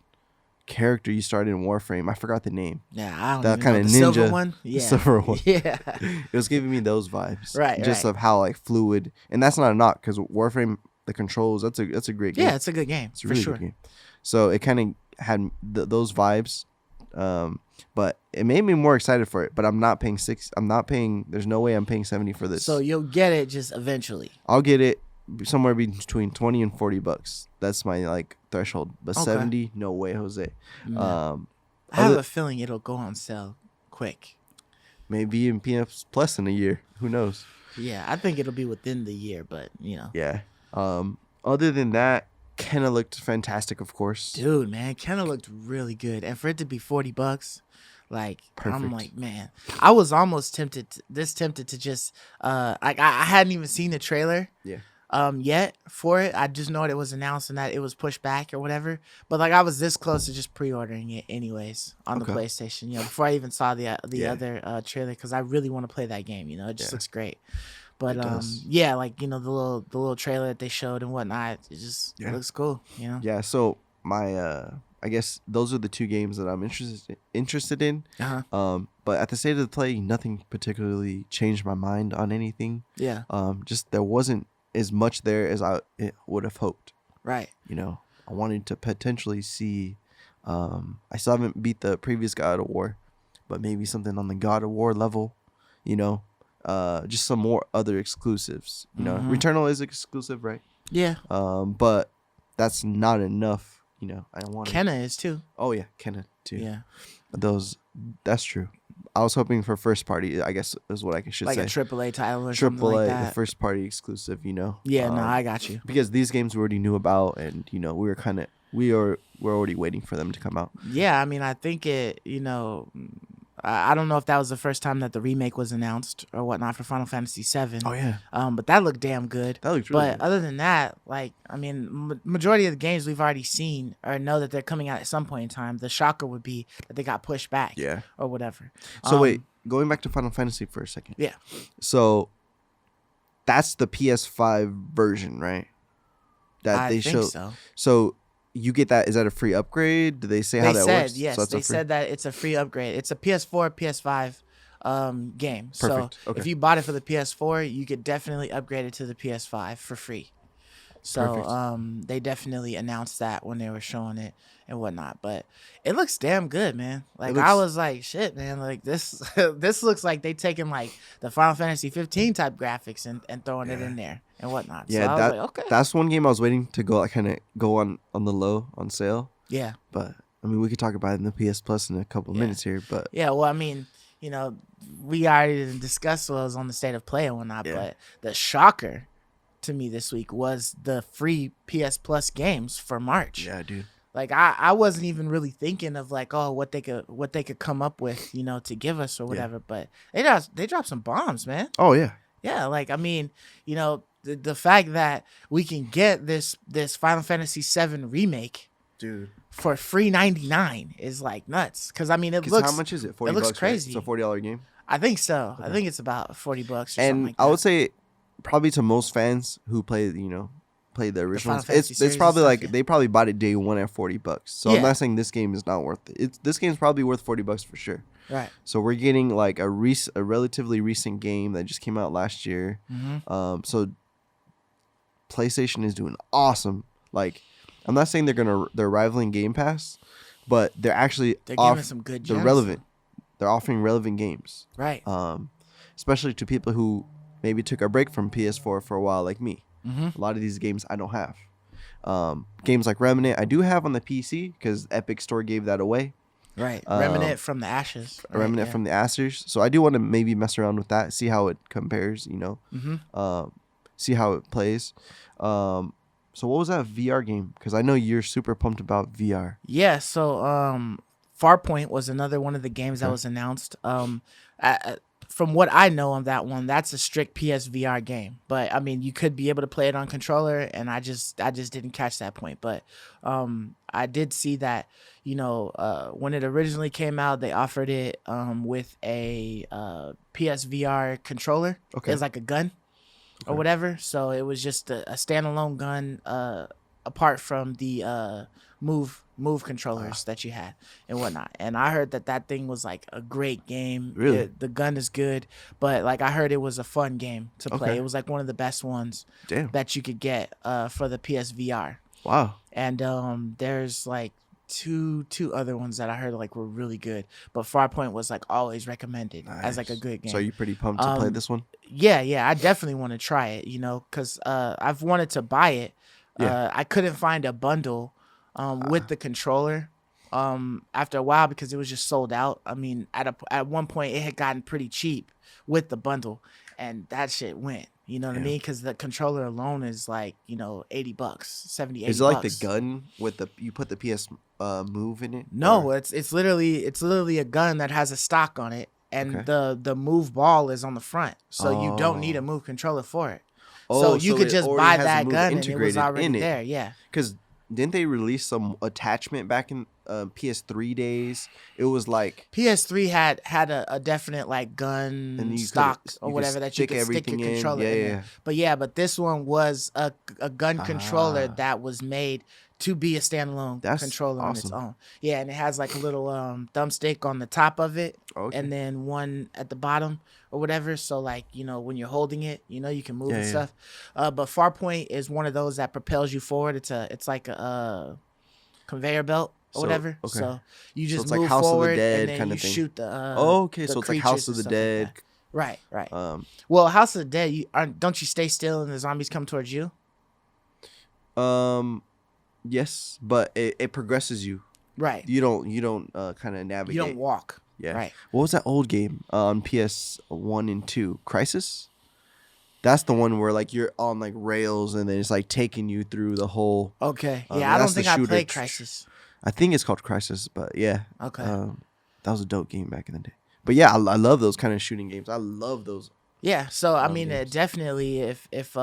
character you started in Warframe. I forgot the name. Yeah, I don't that even kind know. of The ninja silver one. Yeah, silver one. Yeah, it was giving me those vibes. Right, just of how like fluid, and that's not a knock because Warframe, the controls, that's a great game. Yeah, it's a good game. It's a really good game. So it kind of had those vibes, but it made me more excited for it. But I'm not paying There's no way I'm paying $70 for this. So you'll get it just eventually. I'll get it somewhere between $20 and $40. That's my like threshold. But $70, no way, Jose. No. I have a feeling it'll go on sale quick. Maybe in PS Plus in a year. Who knows? Yeah, I think it'll be within the year, but Yeah. Other than that, Kenna looked fantastic, of course. Dude, man, Kenna looked really good, and for it to be $40, like, perfect. I'm like, man, I was almost tempted to just I hadn't even seen the trailer. Yeah. yet for it. I just know it was announced and that it was pushed back or whatever. But like I was this close to just pre-ordering it anyways on the PlayStation, you know, before I even saw the other trailer, because I really want to play that game. You know, it just looks great. But yeah, like, you know, the little trailer that they showed and whatnot, it just looks cool. You know. Yeah. So my I guess those are the two games that I'm interested in. But at the state of the play, nothing particularly changed my mind on anything. Yeah. Just there wasn't as much there as I would have hoped. Right. You know, I wanted to potentially see. I still haven't beat the previous God of War, but maybe something on the God of War level. You know, just some more other exclusives. You know, Returnal is exclusive, right? Yeah. But that's not enough. You know, I want. Kenna is too. Oh yeah, Kenna too. Yeah. That's true. I was hoping for first party, I guess is what I should say. Like a AAA title or something like that. The first party exclusive, you know. Yeah, no, I got you. Because these games we already knew about, and you know, we're already waiting for them to come out. Yeah, I mean, I think it, you know, I don't know if that was the first time that the remake was announced or whatnot for Final Fantasy VII. Oh yeah. But that looked damn good. That looked really good. But other than that, like, I mean, majority of the games we've already seen or know that they're coming out at some point in time. The shocker would be that they got pushed back. Yeah. Or whatever. So wait, going back to Final Fantasy for a second. Yeah. So that's the PS5 version, right? That I they think showed. So you get that? Is that a free upgrade? Do they say how that works? Yes, so they said that it's a free upgrade. It's a PS4, PS5 game. Perfect. So if you bought it for the PS4, you could definitely upgrade it to the PS5 for free. So they definitely announced that when they were showing it and whatnot. But it looks damn good, man. Like I was like, shit, man. Like this this looks like they taking like the Final Fantasy 15 type graphics and throwing it in there and whatnot. Yeah, so I was like, okay. That's one game I was waiting to go on the low on sale. Yeah. But I mean, we could talk about it in the PS Plus in a couple of minutes here. But yeah, well, I mean, you know, we already discussed what was on the state of play and whatnot. Yeah. But the shocker to me this week was the free PS Plus games for March. Yeah, dude. Like I wasn't even really thinking of like, oh, what they could come up with, you know, to give us or whatever. Yeah. But they dropped some bombs, man. Oh yeah. Yeah, like I mean, you know, the fact that we can get this Final Fantasy VII remake, dude, How much is it? $40. It looks crazy. Right? It's a $40 game. I think so. Okay. I think it's about $40 or something like that. I would say, probably to most fans who play the original, it's probably like they probably bought it day one at $40. So I'm not saying this game is not worth it. This game's probably worth $40 for sure. Right. So we're getting like a relatively recent game that just came out last year. Mm-hmm. So PlayStation is doing awesome. Like, I'm not saying they're rivaling Gamepass, but they're actually giving some good gems. They're relevant. They're offering relevant games. Right. Especially to people who maybe took a break from PS4 for a while, like me. Mm-hmm. A lot of these games I don't have. Games like Remnant I do have on the PC because Epic Store gave that away. Right. Remnant from the Ashes. Right, Remnant from the Ashes. So I do want to maybe mess around with that, see how it compares, you know. Mm-hmm. See how it plays. So what was that VR game? Because I know you're super pumped about VR. Yeah, so Farpoint was another one of the games that was announced. From what I know on that one, that's a strict PSVR game. But I mean, you could be able to play it on controller, and I just didn't catch that point. But I did see that, you know, when it originally came out, they offered it with a PSVR controller. Okay. It was like a gun or whatever. So it was just a standalone gun apart from the move controllers that you had and whatnot. And I heard that thing was like a great game. Really? The gun is good, but like I heard it was a fun game to play. It was like one of the best ones that you could get for the PSVR. Wow. And there's like two other ones that I heard like were really good, but Farpoint was like always recommended as like a good game. So are you pretty pumped to play this one? Yeah, I definitely want to try it, you know, because I've wanted to buy it. I couldn't find a bundle with the controller after a while because it was just sold out. I mean, at one point it had gotten pretty cheap with the bundle, and that shit went. You know what I mean? Because the controller alone is like, you know, $80, $70, $80. Is it like the gun with you put the PS Move in it? No, or? it's literally a gun that has a stock on it, and the move ball is on the front, so you don't need a move controller for it. So you could it just already buy has a that move gun and it was integrated already in it. there. Yeah. Because didn't they release some attachment back in PS3 days? It was like PS3 had a definite like gun and stock or you could whatever that you stick could stick your everything in. controller Yeah, in yeah. there. But this one was a gun controller Ah, that was made to be a standalone that's controller on its awesome. own. Yeah, and it has like a little thumbstick on the top of it, Okay. and then one at the bottom or whatever. So like when you're holding it, you can move and stuff. But Farpoint is one of those that propels you forward. It's like a conveyor belt or whatever. Okay. So you So just it's like move House of the forward Dead and then kind you of thing. shoot the okay, the so it's like creatures House of and the stuff like Dead. that. Right. Well, House of the Dead, don't you stay still and the zombies come towards you? Yes, but it progresses you. Right. You don't kind of navigate. You don't walk. Yeah. Right. What was that old game on PS1 and 2? Crisis? That's the one where like you're on like rails and then it's like taking you through the whole. Okay. Yeah, I don't think I played Crisis. I think it's called Crisis, but yeah. Okay. That was a dope game back in the day. But yeah, I love those kind of shooting games. I love those. Yeah, so I mean, games. definitely, if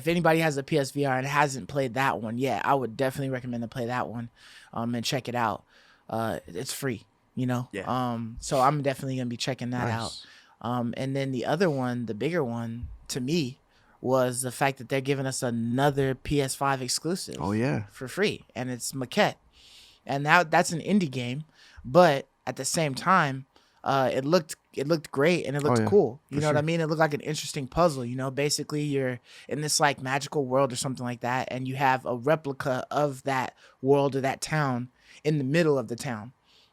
anybody has a PSVR and hasn't played that one, yeah, I would definitely recommend to play that one, and check it out. It's free, Yeah. So I'm definitely gonna be checking that out. And then the other one, the bigger one, to me, was the fact that they're giving us another PS5 exclusive. Oh yeah. For free, and it's Maquette, and that's an indie game, but at the same time, it looked great and it looked cool. You know what I mean? It looked like an interesting puzzle. Basically you're in this like magical world or something like that, and you have a replica of that world or that town in the middle of the town,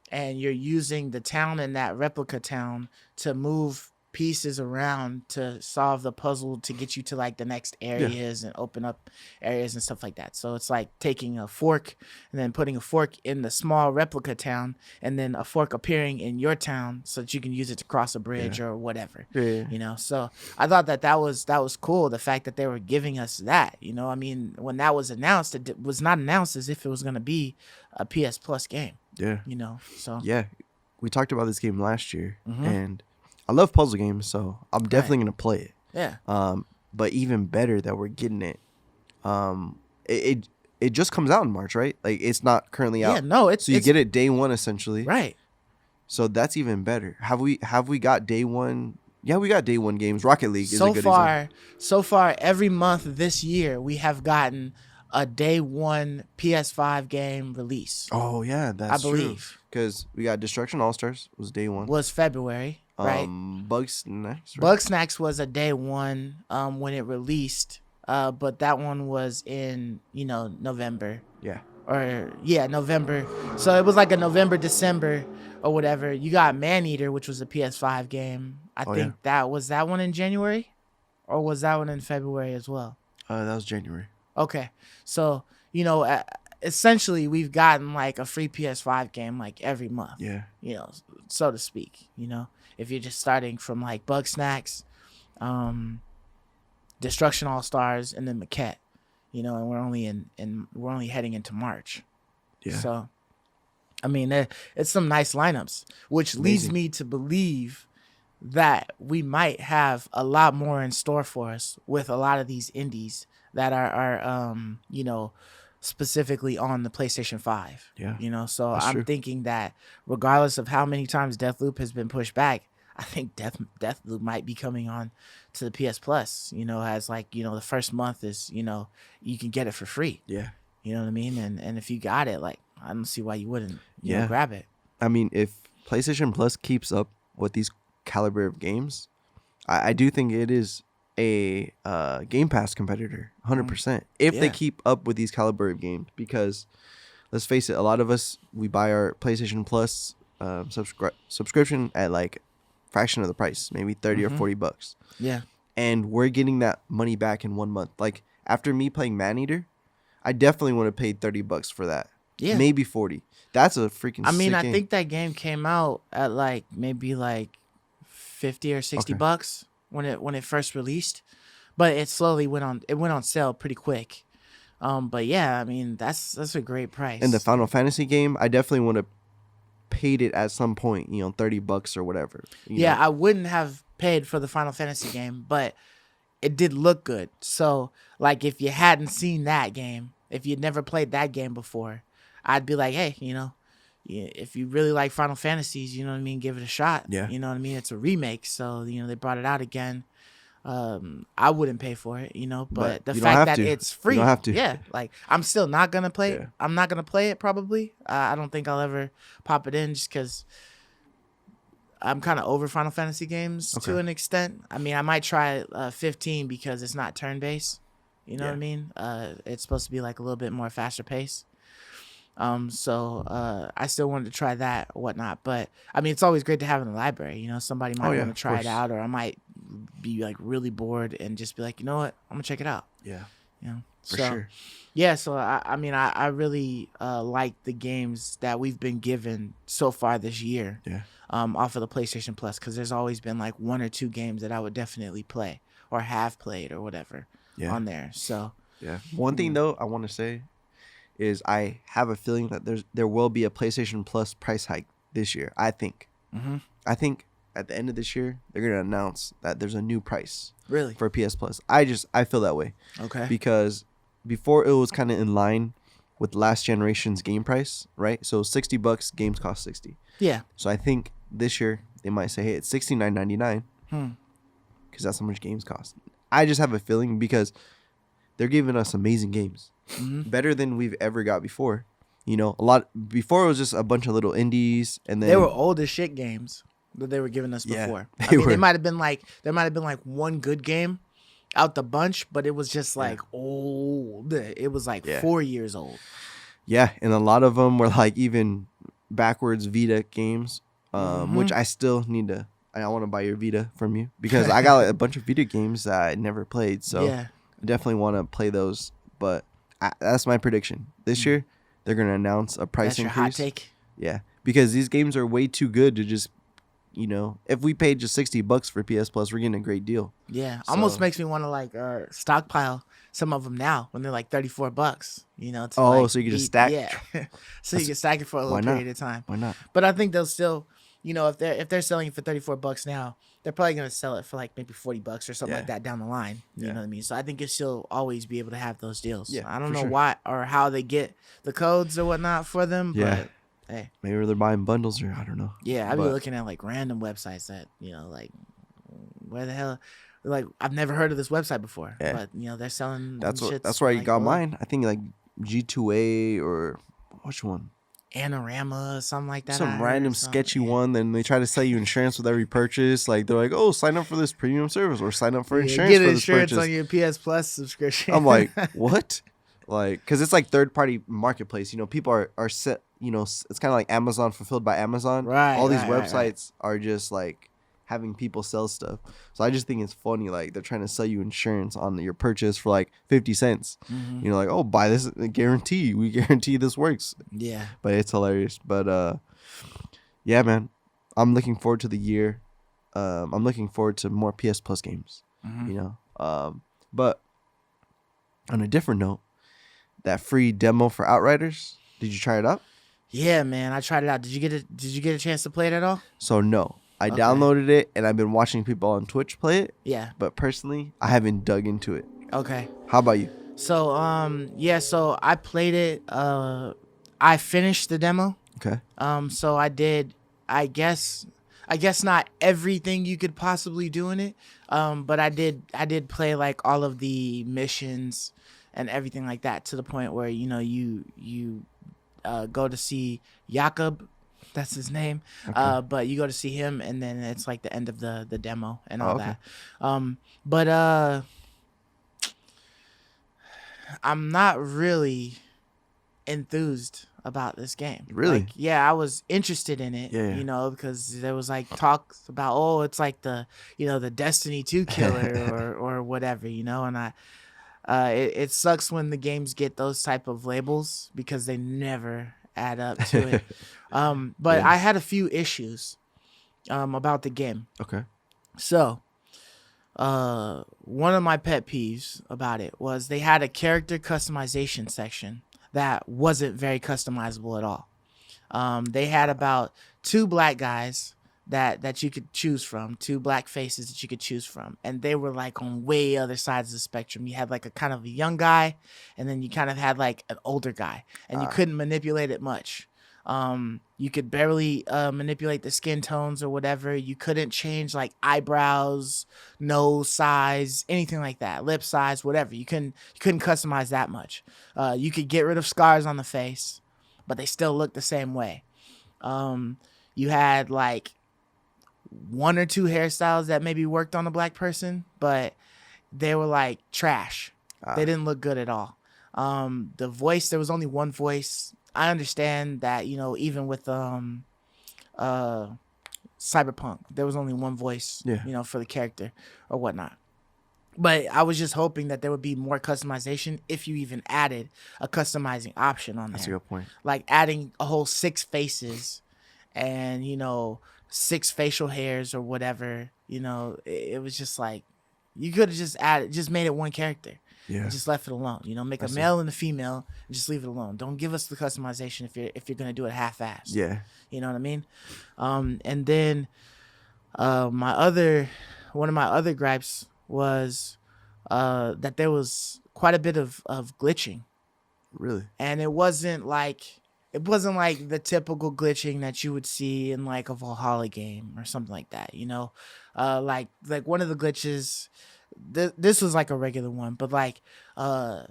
and you're using the town and that replica town to move pieces around to solve the puzzle to get you to like the next areas and open up areas and stuff like that. So it's like taking a fork and then putting a fork in the small replica town and then a fork appearing in your town so that you can use it to cross a bridge or whatever. So I thought that was cool, the fact that they were giving us that. I mean, when that was announced, it was not announced as if it was going to be a PS Plus game. So yeah, we talked about this game last year and I love puzzle games, so I'm definitely gonna play it. Yeah. But even better that we're getting it. It just comes out in March, right? Like it's not currently out. Yeah, no, it's so you get it day one essentially. Right. So that's even better. Have we got day one? Yeah, we got day one games. Rocket League is so a good example. So far, every month this year we have gotten a day one PS5 game release. Oh yeah, that's true. I believe because we got Destruction All Stars was day one. Was February. Right. Bugsnax. Right? Bugsnax was a day one when it released, but that one was in November. Yeah. November. So it was like a November, December, or whatever. You got Maneater, which was a PS5 game. I think that one in January, or was that one in February as well? That was January. Okay, so essentially we've gotten like a free PS5 game like every month. Yeah. So to speak. If you're just starting from like Bugsnax, Destruction All Stars, and then Maquette, and we're only heading into March. Yeah. So, I mean, it's some nice lineups, which leads me to believe that we might have a lot more in store for us with a lot of these indies that are specifically on the PlayStation 5. Yeah. So I'm thinking that regardless of how many times Deathloop has been pushed back, I think Deathloop might be coming on to the PS Plus, as like, the first month is, you can get it for free. Yeah. You know what I mean? And if you got it, like, I don't see why you wouldn't grab it. I mean, if PlayStation Plus keeps up with these caliber of games, I do think it is a Gamepass competitor, 100%. If they keep up with these caliber of games, because let's face it, a lot of us, we buy our PlayStation Plus subscription at like fraction of the price, maybe 30 or $40. Yeah. And we're getting that money back in 1 month. Like after me playing Maneater, I definitely would have paid $30 for that. Yeah. Maybe 40. That's a freaking I mean, sick I game. think that game came out at like maybe like 50 or 60 bucks when it first released, but it slowly went on sale pretty quick. But yeah, I mean, that's a great price. And the Final Fantasy game, I definitely would have paid it at some point, $30 or whatever. I wouldn't have paid for the Final Fantasy game, but it did look good. So like if you hadn't seen that game, if you'd never played that game before, I'd be like, hey, if you really like Final Fantasies, you know what I mean, give it a shot. Yeah. You know what I mean? It's a remake, so they brought it out again. I wouldn't pay for it, but the fact that it's free, you don't have to. yeah, like I'm still not gonna play it. Yeah. I'm not gonna play it probably. I don't think I'll ever pop it in just because I'm kind of over Final Fantasy games to an extent. I mean, I might try 15 because it's not turn-based. You know what I mean? It's supposed to be like a little bit more faster pace. So I still wanted to try that or whatnot. But I mean, it's always great to have in the library. Somebody might want to try it out, or I might be like really bored and just be like, you know what, I'm gonna check it out. Yeah. For sure. Yeah, so I mean, I really like the games that we've been given so far this year. Yeah. Off of the PlayStation Plus, because there's always been like 1 or 2 games that I would definitely play or have played or whatever on there. So yeah. One thing though I want to say is I have a feeling that there will be a PlayStation Plus price hike this year. I think. I think at the end of this year they're gonna announce that there's a new price. Really? For PS Plus. I feel that way. Okay. Because before it was kind of in line with last generation's game price, right? So $60, games cost $60. Yeah. So I think this year they might say, hey, it's $69.99. Because that's how much games cost. I just have a feeling because they're giving us amazing games. Better than we've ever got before. A lot before it was just a bunch of little indies, and then they were old as shit games that they were giving us before. There might have been like one good game out the bunch, but it was just like old. It was like 4 years old. Yeah, and a lot of them were like even backwards Vita games, which I still need to. I want to buy your Vita from you because I got like a bunch of Vita games that I never played. So I definitely want to play those. But that's my prediction. This year, they're going to announce a price increase. That's your hot take? Yeah, because these games are way too good to just, if we paid just $60 for PS Plus, we're getting a great deal. Yeah, almost makes me want to like stockpile some of them now when they're like $34. So you can just stack. Yeah, so you can stack it for a little period of time. Why not? But I think they'll still, if they're selling it for $34 now, they're probably gonna sell it for like maybe $40 or something like that down the line. You know what I mean? So I think you'll still always be able to have those deals. Yeah, I don't know why or how they get the codes or whatnot for them. Yeah. But hey, maybe they're buying bundles or I don't know. Yeah, I'd be looking at like random websites that like where the hell. Like I've never heard of this website before, but they're selling. That's where I got mine. I think like G2A or which one? Anorama, something like that. Some random sketchy one. Then they try to sell you insurance with every purchase. Like they're like, oh, sign up for this premium service or sign up for insurance. Get insurance on your PS Plus subscription. I'm like, what? Like, because it's like third party marketplace. People are set. It's kind of like Amazon fulfilled by Amazon. Right. All these websites are just like having people sell stuff. So I just think it's funny. Like they're trying to sell you insurance on your purchase for like 50 cents. Like, oh, buy this, guarantee. We guarantee this works. Yeah. But it's hilarious. But yeah, man, I'm looking forward to the year. I'm looking forward to more PS Plus games. But on a different note, that free demo for Outriders, did you try it out? Yeah, man, I tried it out. Did you get a chance to play it at all? So no. I downloaded it and I've been watching people on Twitch play it. Yeah. But personally, I haven't dug into it. Okay. How about you? So so I played it. I finished the demo. Okay. So I did. I guess not everything you could possibly do in it. But I did play like all of the missions and everything like that to the point where you go to see Jakob. That's his name. Okay. But you go to see him, and then it's like the end of the demo and all that. But I'm not really enthused about this game. Really? Like, yeah, I was interested in it, because there was like talks about, oh, it's like the, the Destiny 2 killer or whatever, and it sucks when the games get those type of labels because they never add up to it. But I had a few issues about the game. Okay. So, one of my pet peeves about it was they had a character customization section that wasn't very customizable at all. They had about 2 black guys that you could choose from, two black faces that you could choose from, and they were like on way other sides of the spectrum. You had like a kind of a young guy, and then you kind of had like an older guy, and you couldn't manipulate it much. You could barely manipulate the skin tones or whatever. You couldn't change like eyebrows, nose size, anything like that, lip size, whatever. You couldn't customize that much. You could get rid of scars on the face, but they still look the same way. You had like one or two hairstyles that maybe worked on a black person, but they were like trash. They didn't look good at all. The voice, there was only one voice. I understand that, you know, even with Cyberpunk, there was only one voice, you know, for the character or whatnot. But I was just hoping that there would be more customization if you even added a customizing option on there. That's a good point. Like adding a whole 6 faces and, you know, 6 facial hairs or whatever. You know, it was just like, you could have just made it one character. Yeah. And just left it alone. You know, make a male and a female and just leave it alone. Don't give us the customization if you're gonna do it half-assed. Yeah. You know what I mean? And then one of my other gripes was that there was quite a bit of glitching. Really? And it wasn't like the typical glitching that you would see in like a Valhalla game or something like that, you know? Like one of the glitches, this was like a regular one, but like the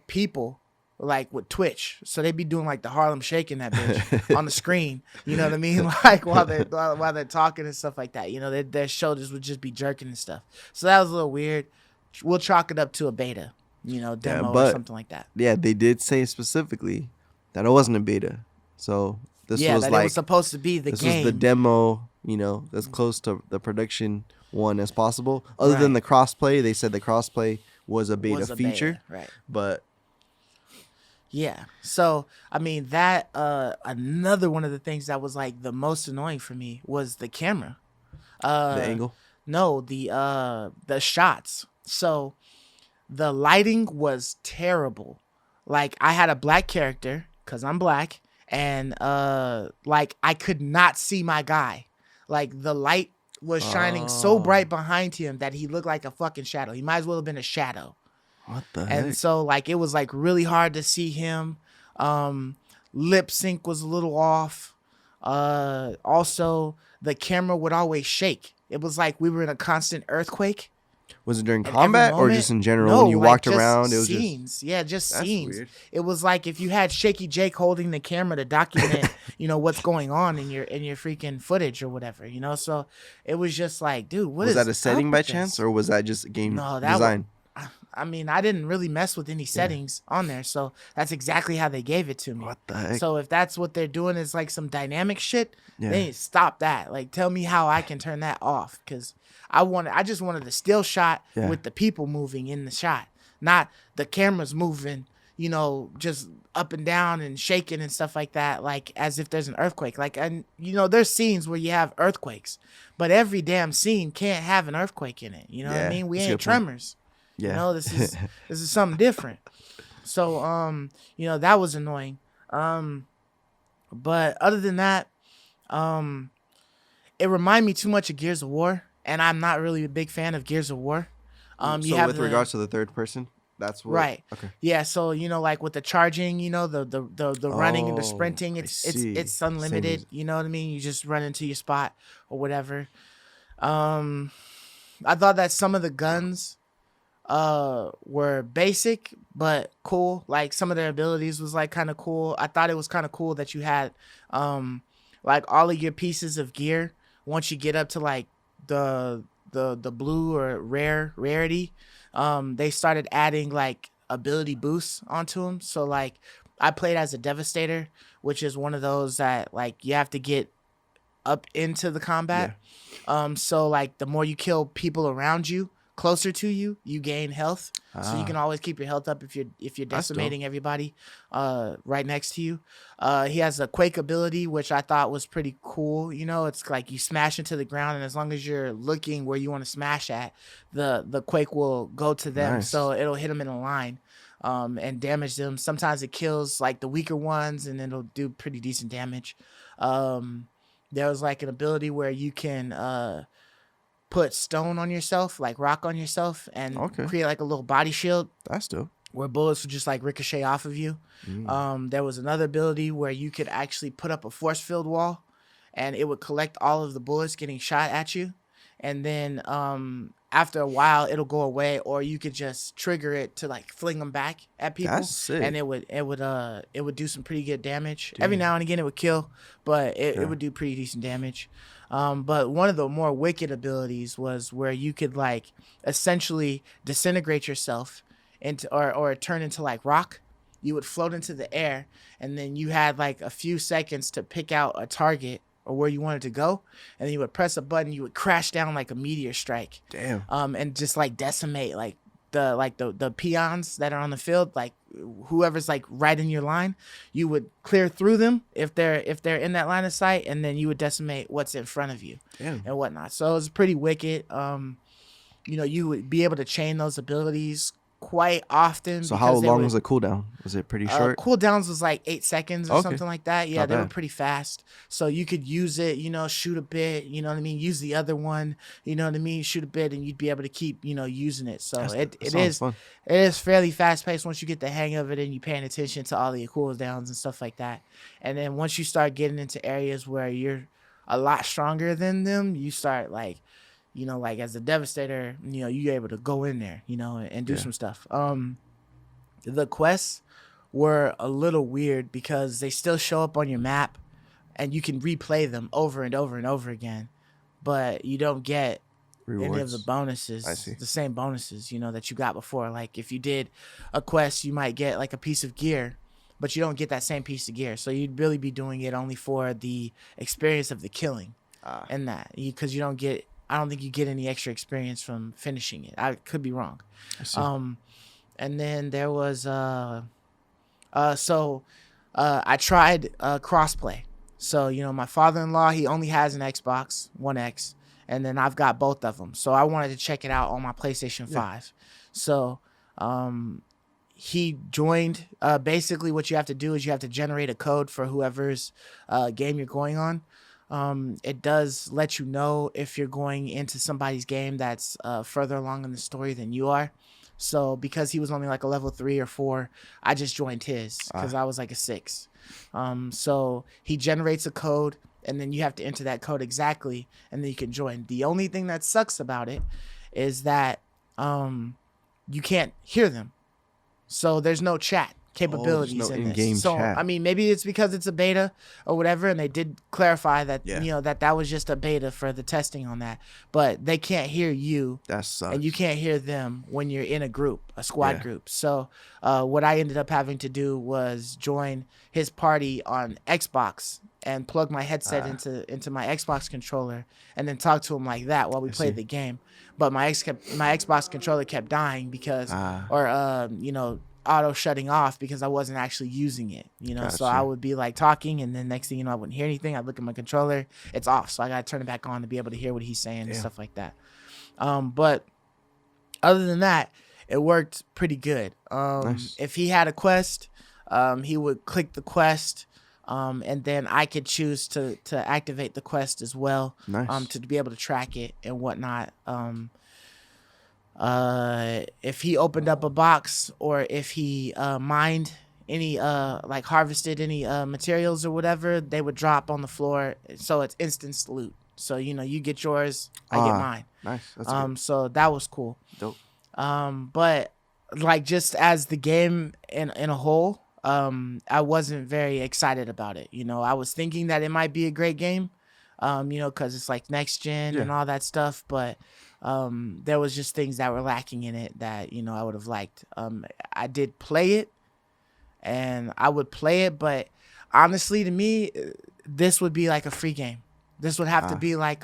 people like with Twitch, so they'd be doing like the Harlem Shake in that bitch on the screen, you know what I mean? Like while they're talking and stuff like that, you know, their shoulders would just be jerking and stuff. So that was a little weird. We'll chalk it up to a beta, you know, demo or something like that. Yeah, they did say specifically that it wasn't a beta. So this was that like it was supposed to be the game. This was the demo, you know, as close to the production one as possible. Other than the crossplay, they said the crossplay was a beta feature. Right. But yeah. So, I mean, that another one of the things that was like the most annoying for me was the camera. The angle? No, the shots. So, the lighting was terrible. Like I had a black character cuz I'm black, and like I could not see my guy. Like the light was shining so bright behind him that he looked like a fucking shadow. He might as well have been a shadow. What the heck? And so like it was like really hard to see him. Lip sync was a little off. Also the camera would always shake. It was like we were in a constant earthquake. Was it during combat or just in general when you walked around? It was scenes. Just scenes. Weird. It was like if you had Shaky Jake holding the camera to document, you know, what's going on in your freaking footage or whatever, you know. So it was just like, dude, was that a setting by chance, or was that just game design? I mean, I didn't really mess with any settings on there, so that's exactly how they gave it to me. What the heck? So if that's what they're doing is like some dynamic shit, they need to stop that. Like, tell me how I can turn that off, because I just wanted the still shot with the people moving in the shot, not the cameras moving, you know, just up and down and shaking and stuff like that, like as if there's an earthquake. Like, and you know, there's scenes where you have earthquakes, but every damn scene can't have an earthquake in it. You know what I mean? We ain't Tremors. Yeah. You know, this is something different. So, you know, that was annoying. But other than that, it reminded me too much of Gears of War, and I'm not really a big fan of Gears of War. So with regards to the third person, that's what, right. Okay. Yeah. So, you know, like with the charging, you know, the running and the sprinting, it's unlimited. You know what I mean? You just run into your spot or whatever. I thought that some of the guns were basic but cool. Like some of their abilities was like kind of cool. I thought it was kind of cool that you had like all of your pieces of gear, once you get up to like the blue or rarity, they started adding like ability boosts onto them. So like I played as a Devastator, which is one of those that like you have to get up into the combat. So like the more you kill people around you, closer to you, you gain health. So you can always keep your health up if you're decimating everybody right next to you. He has a Quake ability, which I thought was pretty cool. You know, it's like you smash into the ground, and as long as you're looking where you want to smash at, the Quake will go to them. Nice. So it'll hit them in a line and damage them. Sometimes it kills like the weaker ones, and it'll do pretty decent damage. There was like an ability where you can put stone on yourself, like rock on yourself, and create like a little body shield. That's dope. Where bullets would just like ricochet off of you. There was another ability where you could actually put up a force field wall, and it would collect all of the bullets getting shot at you, and then after a while it'll go away, or you could just trigger it to like fling them back at people. That's sick. And it would do some pretty good damage. Every now and again it would kill, but it would do pretty decent damage. But one of the more wicked abilities was where you could like essentially disintegrate yourself into or turn into like rock. You would float into the air, and then you had like a few seconds to pick out a target or where you wanted to go, and then you would press a button. You would crash down like a meteor strike. Damn. And just like decimate like the peons that are on the field, like whoever's like right in your line. You would clear through them if they're in that line of sight, and then you would decimate what's in front of you. Damn. And whatnot. So it was pretty wicked. You would be able to chain those abilities quite often. So how long was the cooldown? Was it pretty short? Cooldowns was like 8 seconds or something like that. Yeah, Not they were bad. pretty fast. So you could use it, shoot a bit, you know what I mean? Use the other one, you know what I mean? Shoot a bit, and you'd be able to keep, using it. So it is fairly fast paced once you get the hang of it and you paying attention to all the cooldowns and stuff like that. And then once you start getting into areas where you're a lot stronger than them, you start like as a Devastator, you're able to go in there, and do some stuff. The quests were a little weird because they still show up on your map and you can replay them over and over and over again, but you don't get Rewards. any of the bonuses, the same bonuses, that you got before. Like if you did a quest, you might get like a piece of gear, but you don't get that same piece of gear. So you'd really be doing it only for the experience of the killing and that, because I don't think you get any extra experience from finishing it. I could be wrong. And then there was I tried crossplay. So my father-in-law, he only has an Xbox One X, and then I've got both of them. So I wanted to check it out on my PlayStation 5. So he joined. Basically, what you have to do is you have to generate a code for whoever's game you're going on. It does let you know if you're going into somebody's game that's further along in the story than you are. So because he was only like a level 3 or 4, I just joined his because I was like a 6. So he generates a code, and then you have to enter that code exactly, and then you can join. The only thing that sucks about it is that you can't hear them. So there's no chat capabilities in this. So chat. I mean, maybe it's because it's a beta or whatever, and they did clarify that that was just a beta for the testing on that, but they can't hear you. That sucks. And you can't hear them when you're in a squad group. So what I ended up having to do was join his party on Xbox and plug my headset into my Xbox controller, and then talk to him like that while we played the game. But my Xbox controller kept dying because auto shutting off because I wasn't actually using it, So I would be like talking, and then next thing you know, I wouldn't hear anything. I'd look at my controller, it's off. So I got to turn it back on to be able to hear what he's saying and stuff like that. But other than that, it worked pretty good. Nice. If he had a quest, he would click the quest, and then I could choose to activate the quest as well. Nice. To be able to track it and whatnot. If he opened up a box, or if he mined any like harvested any materials or whatever, they would drop on the floor, so it's instant loot. So you get yours, I get mine. Nice. That's good. So that was cool. Dope. But like just as the game in a whole, I wasn't very excited about it. I was thinking that it might be a great game, because it's like next gen and all that stuff, but there was just things that were lacking in it that I would have liked. I did play it, and I would play it, but honestly, to me, this would be like a free game. This would have to be like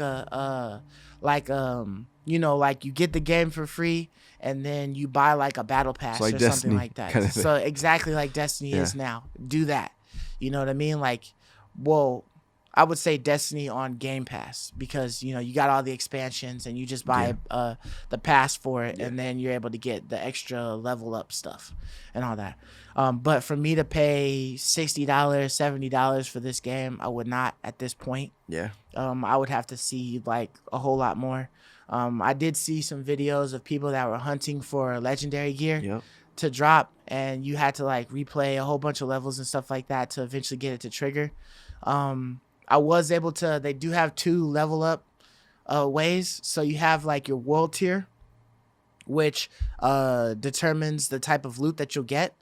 like you get the game for free, and then you buy like a battle pass or something like that. So exactly like Destiny is now. Do that. You know what I mean? Like, well, I would say Destiny on Game Pass, because you know you got all the expansions and you just buy the pass for it, and then you're able to get the extra level up stuff and all that. But for me to pay $60, $70 for this game, I would not at this point. Yeah. I would have to see like a whole lot more. I did see some videos of people that were hunting for legendary gear to drop, and you had to like replay a whole bunch of levels and stuff like that to eventually get it to trigger. I was able to. They do have 2 level up ways. So you have like your world tier, which determines the type of loot that you'll get,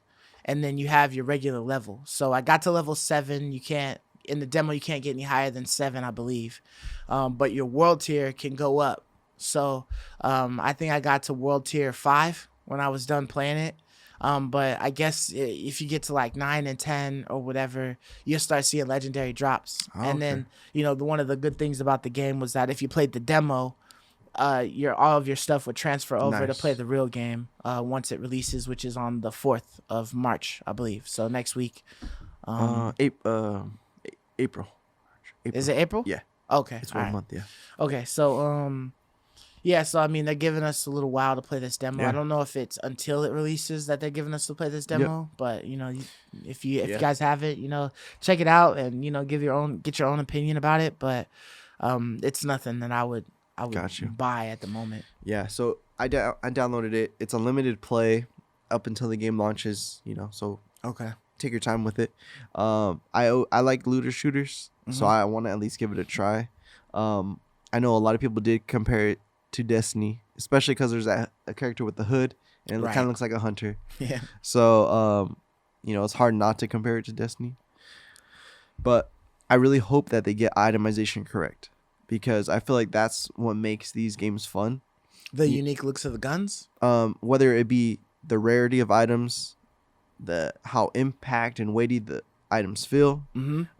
and then you have your regular level. So I got to level 7. You can't in the demo. You can't get any higher than 7, I believe. But your world tier can go up. So I think I got to world tier 5 when I was done playing it. But I guess if you get to like 9 and 10 or whatever, you'll start seeing legendary drops. And then, you know, one of the good things about the game was that if you played the demo, all of your stuff would transfer over to play the real game once it releases, which is on the 4th of March, I believe. So next week. April. Is it April? Yeah. Okay. It's 1 month, yeah. Okay, so yeah, so I mean they're giving us a little while to play this demo. Yeah. I don't know if it's until it releases that they're giving us to play this demo, but you know, if you guys have it, you know, check it out and you know get your own opinion about it. But it's nothing that I would buy at the moment. Yeah, so I downloaded it. It's unlimited play up until the game launches. You know, so take your time with it. I like looter shooters, so I want to at least give it a try. I know a lot of people did compare it to Destiny, especially because there's a character with the hood, and it kind of looks like a hunter. Yeah. So, you know, it's hard not to compare it to Destiny. But I really hope that they get itemization correct, because I feel like that's what makes these games fun. The unique looks of the guns? Whether it be the rarity of items, how impact and weighty the items feel.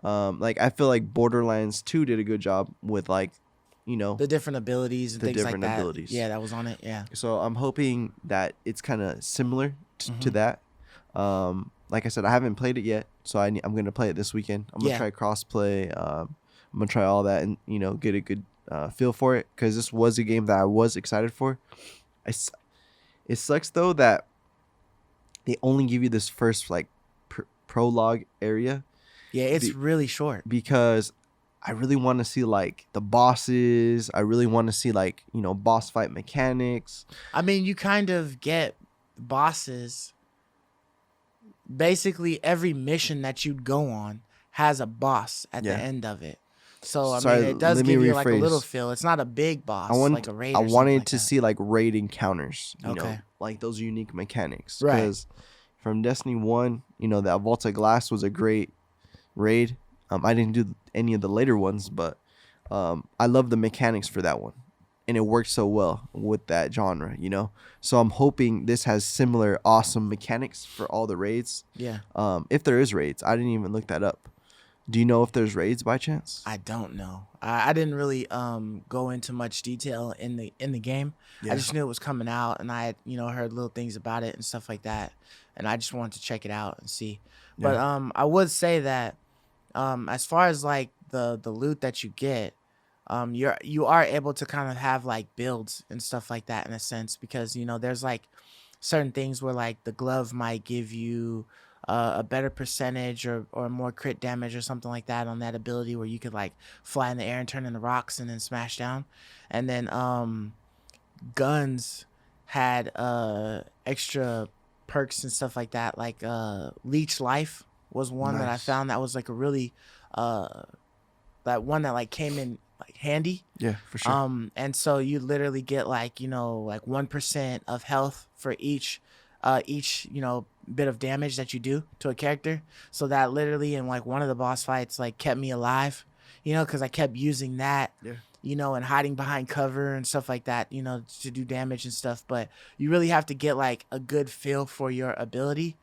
Like I feel like Borderlands 2 did a good job with like, you know, the different abilities and things like that. Yeah, that was on it. Yeah. So I'm hoping that it's kind of similar to that. Like I said, I haven't played it yet, so I'm gonna play it this weekend. I'm gonna try crossplay. I'm gonna try all that and you know get a good feel for it, because this was a game that I was excited for. It sucks though that they only give you this first like prologue area. Yeah, it's really short, because I really want to see like the bosses. I really want to see like, you know, boss fight mechanics. I mean, you kind of get bosses. Basically, every mission that you'd go on has a boss at the end of it. So, I mean, it does give you like a little feel. It's not a big boss like a raid. I wanted to see like raid encounters, you know, like those unique mechanics. Because from Destiny 1, you know, that Vault of Glass was a great raid. I didn't do any of the later ones, but I love the mechanics for that one. And it works so well with that genre, you know? So I'm hoping this has similar awesome mechanics for all the raids. Yeah. If there is raids, I didn't even look that up. Do you know if there's raids by chance? I don't know. I didn't really go into much detail in the game. Yeah. I just knew it was coming out, and I had, you know, heard little things about it and stuff like that. And I just wanted to check it out and see. Yeah. But I would say that as far as like the loot that you get, you are able to kind of have like builds and stuff like that in a sense, because you know there's like certain things where like the glove might give you a better percentage or more crit damage or something like that on that ability, where you could like fly in the air and turn into rocks and then smash down. And then guns had extra perks and stuff like that, like leech life was one that I found that was like a really that one that like came in like handy. Yeah, for sure. And so you literally get like, you know, like 1% of health for each you know bit of damage that you do to a character. So that literally in like one of the boss fights like kept me alive, you know, because I kept using that. Yeah. You know, and hiding behind cover and stuff like that, you know, to do damage and stuff. But you really have to get like a good feel for your ability.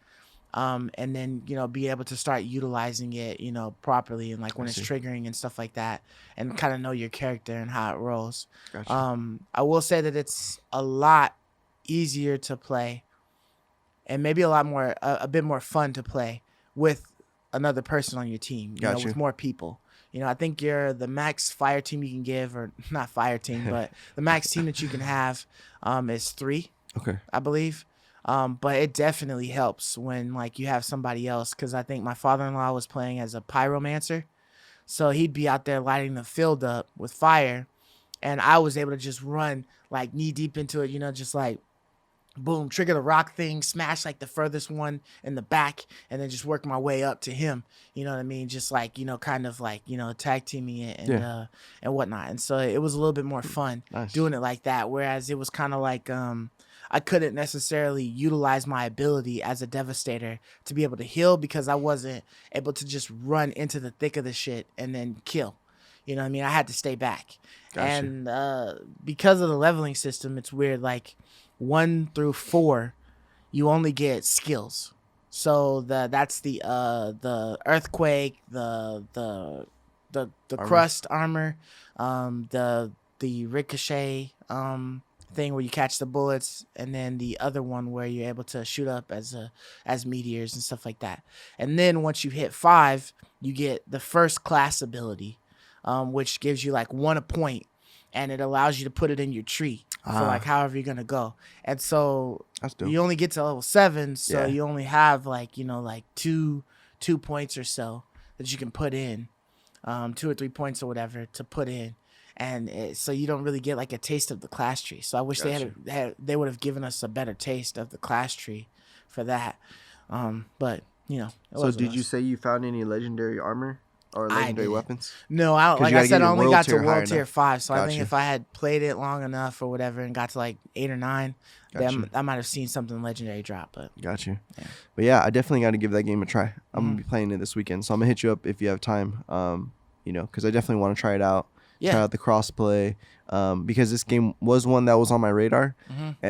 And then, you know, be able to start utilizing it, you know, properly, and like when it's triggering and stuff like that, and kind of know your character and how it rolls. Gotcha. I will say that it's a lot easier to play, and maybe a bit more fun to play with another person on your team, you know, with more people, I think you're the max fire team you can give, or not fire team, but the max team that you can have is 3. Okay. I believe. But it definitely helps when like you have somebody else, because I think my father-in-law was playing as a pyromancer. So he'd be out there lighting the field up with fire, and I was able to just run like knee deep into it, just like boom, trigger the rock thing, smash like the furthest one in the back, and then just work my way up to him. You know what I mean? Just like, kind of like, tag teaming it and whatnot. And so it was a little bit more fun doing it like that. Whereas it was kind of like, I couldn't necessarily utilize my ability as a devastator to be able to heal, because I wasn't able to just run into the thick of the shit and then kill. You know what I mean? I had to stay back. Gotcha. And because of the leveling system, it's weird. Like 1 through 4, you only get skills. So that's the earthquake, the crust armor, the ricochet thing where you catch the bullets, and then the other one where you're able to shoot up as meteors and stuff like that. And then once you hit 5, you get the first class ability, which gives you like 1 a point, and it allows you to put it in your tree for like however you're gonna go. And so you only get to level 7, so you only have like like two points or so that you can put in, 2 or 3 points or whatever to put in. And so you don't really get like a taste of the class tree. So I wish they would have given us a better taste of the class tree for that. But so did you say you found any legendary armor or legendary weapons? No, like I said, I only got to World Tier 5. So I think if I had played it long enough or whatever and got to like 8 or 9, then I might have seen something legendary drop. But got you. Yeah. But yeah, I definitely got to give that game a try. I'm gonna be playing it this weekend, so I'm gonna hit you up if you have time. Because I definitely want to try it out. Try out the crossplay, because this game was one that was on my radar.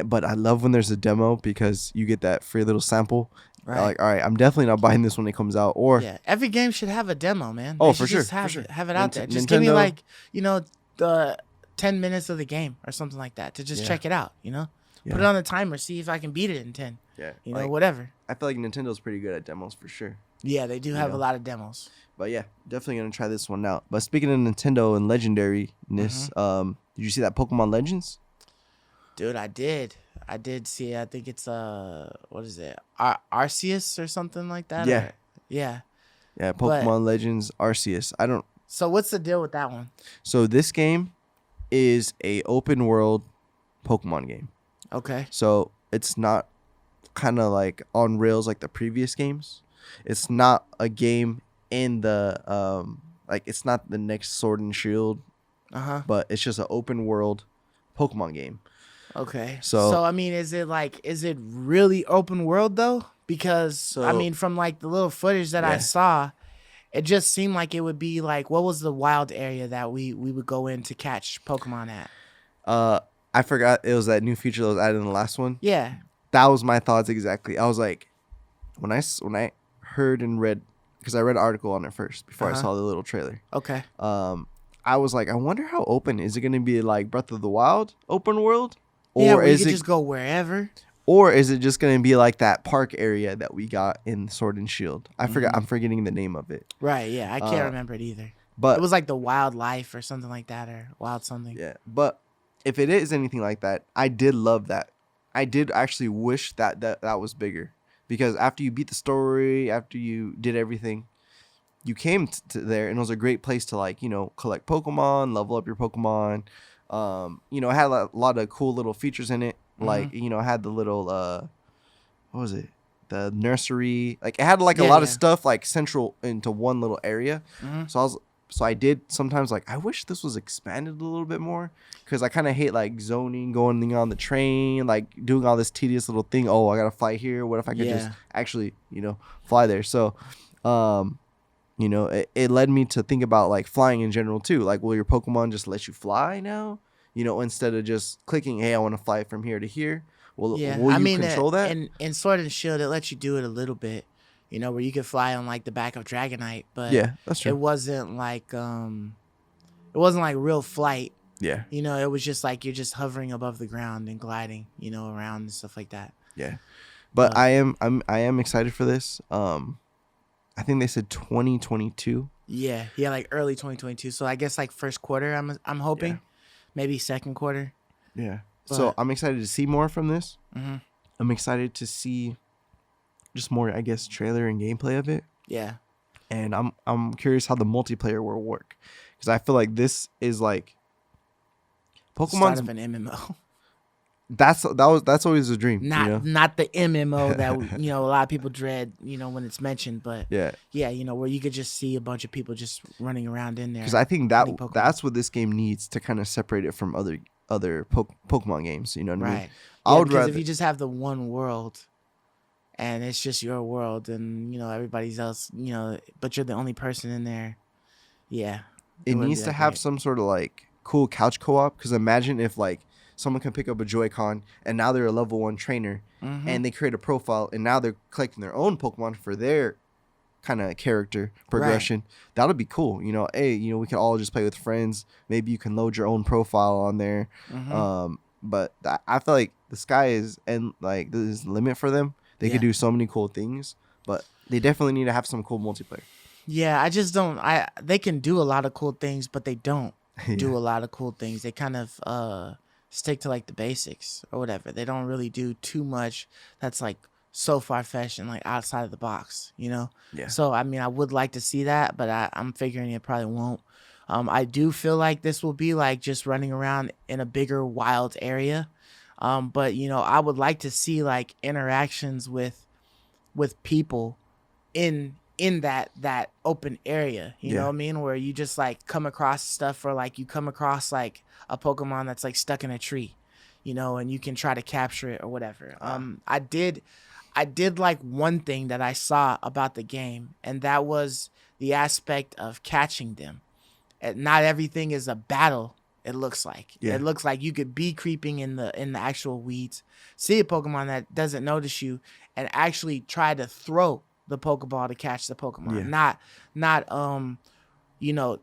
But I love when there's a demo, because you get that free little sample. Right. Like, all right, I'm definitely not buying this when it comes out. Or every game should have a demo, man. Oh, for sure. Have it out there. Just give me like the 10 minutes of the game or something like that to just check it out. Put it on the timer, see if I can beat it in 10. Yeah. Whatever. I feel like Nintendo's pretty good at demos for sure. Yeah, they do have a lot of demos. But yeah, definitely gonna try this one out. But speaking of Nintendo and legendariness, did you see that Pokemon Legends? Dude, I did see it. I think it's what is it? Arceus or something like that? Yeah, Pokemon Legends Arceus. So what's the deal with that one? So this game is a open world Pokemon game. Okay. So it's not kind of like on rails like the previous games. It's not a game in the it's not the next Sword and Shield, but it's just an open world Pokemon game. Okay. So I mean, is it really open world though? Because I mean, from like the little footage that I saw, it just seemed like it would be like, what was the wild area that we would go in to catch Pokemon at? I forgot, it was that new feature that was added in the last one. Yeah. That was my thoughts exactly. I was like, when I heard and read, because I read an article on it first before I saw the little trailer. Okay. I was like, I wonder how open is it going to be, like Breath of the Wild open world, or is it just go wherever, or is it just going to be like that park area that we got in Sword and Shield? I forgot. I'm forgetting the name of it. Right. Yeah, I can't remember it either. But it was like the Wildlife or something like that, or Wild something. Yeah, but if it is anything like that, I did love that. I did actually wish that was bigger. Because after you beat the story, after you did everything, you came to there, and it was a great place to like, collect Pokemon, level up your Pokemon. It had a lot of cool little features in it. Like, it had the little, what was it? The nursery. Like, it had like a lot of stuff like central into one little area. So I did sometimes like, I wish this was expanded a little bit more, because I kind of hate like zoning, going on the train, like doing all this tedious little thing. Oh, I gotta fly here. What if I could just actually, fly there? So, it led me to think about like flying in general too. Like, will your Pokemon just let you fly now? Instead of just clicking, hey, I want to fly from here to here. Will you control that? In Sword and Shield, it lets you do it a little bit. Where you could fly on like the back of Dragonite, but that's true. It wasn't like real flight. Yeah. It was just like you're just hovering above the ground and gliding, around and stuff like that. Yeah. But I am excited for this. I think they said 2022 Yeah, like early 2022. So I guess like first quarter. I'm Yeah, hoping, maybe second quarter. yeah. So But I'm excited to see more from this. hmm I'm excited to see just more, I guess, trailer and gameplay of it. yeah, And I'm curious how the multiplayer will work, because I feel like this is like the start Pokemon's. of an MMO. That's always a dream, you not know. not the MMO that a lot of people dread, when it's mentioned, but Yeah, yeah, where you could just see a bunch of people just running around in because there I think hunting Pokemon. that's what this game needs to kind of separate it from other Pokemon games. You know what I mean? Right. I Yeah, would because if rather. you just have the one world and it's just your world and everybody's else, but you're the only person in there, yeah, it It wouldn't needs be to that have great. some sort of like cool couch co-op. Because imagine if like someone can pick up a Joy-Con and now they're a level 1 trainer, Mm-hmm. and they create a profile and now they're collecting their own Pokemon for their kind of character Right. progression. That would be cool. Hey, we can all just play with friends. Maybe you can load your own profile on there. Mm-hmm. But I feel like the sky is, and like there's the limit for them. They could Yeah. do so many cool things, but they definitely need to have some cool multiplayer. Yeah, I just don't. They can do a lot of cool things, but they don't Yeah, do a lot of cool things. They kind of stick to like the basics or whatever. They don't really do too much that's like so far fetched and like outside of the box, yeah, So I mean, I would like to see that, but I'm figuring it probably won't. I do feel like this will be like just running around in a bigger wild area. But I would like to see like interactions with people in that open area, you know yeah, what I mean, where you just like come across stuff, or like you come across like a Pokemon that's like stuck in a tree, and you can try to capture it or whatever. I did like one thing that I saw about the game, and that was the aspect of catching them. And not everything is a battle. yeah, It looks like you could be creeping in the actual weeds, see a Pokemon that doesn't notice you, and actually try to throw the Pokeball to catch the Pokemon. yeah. Not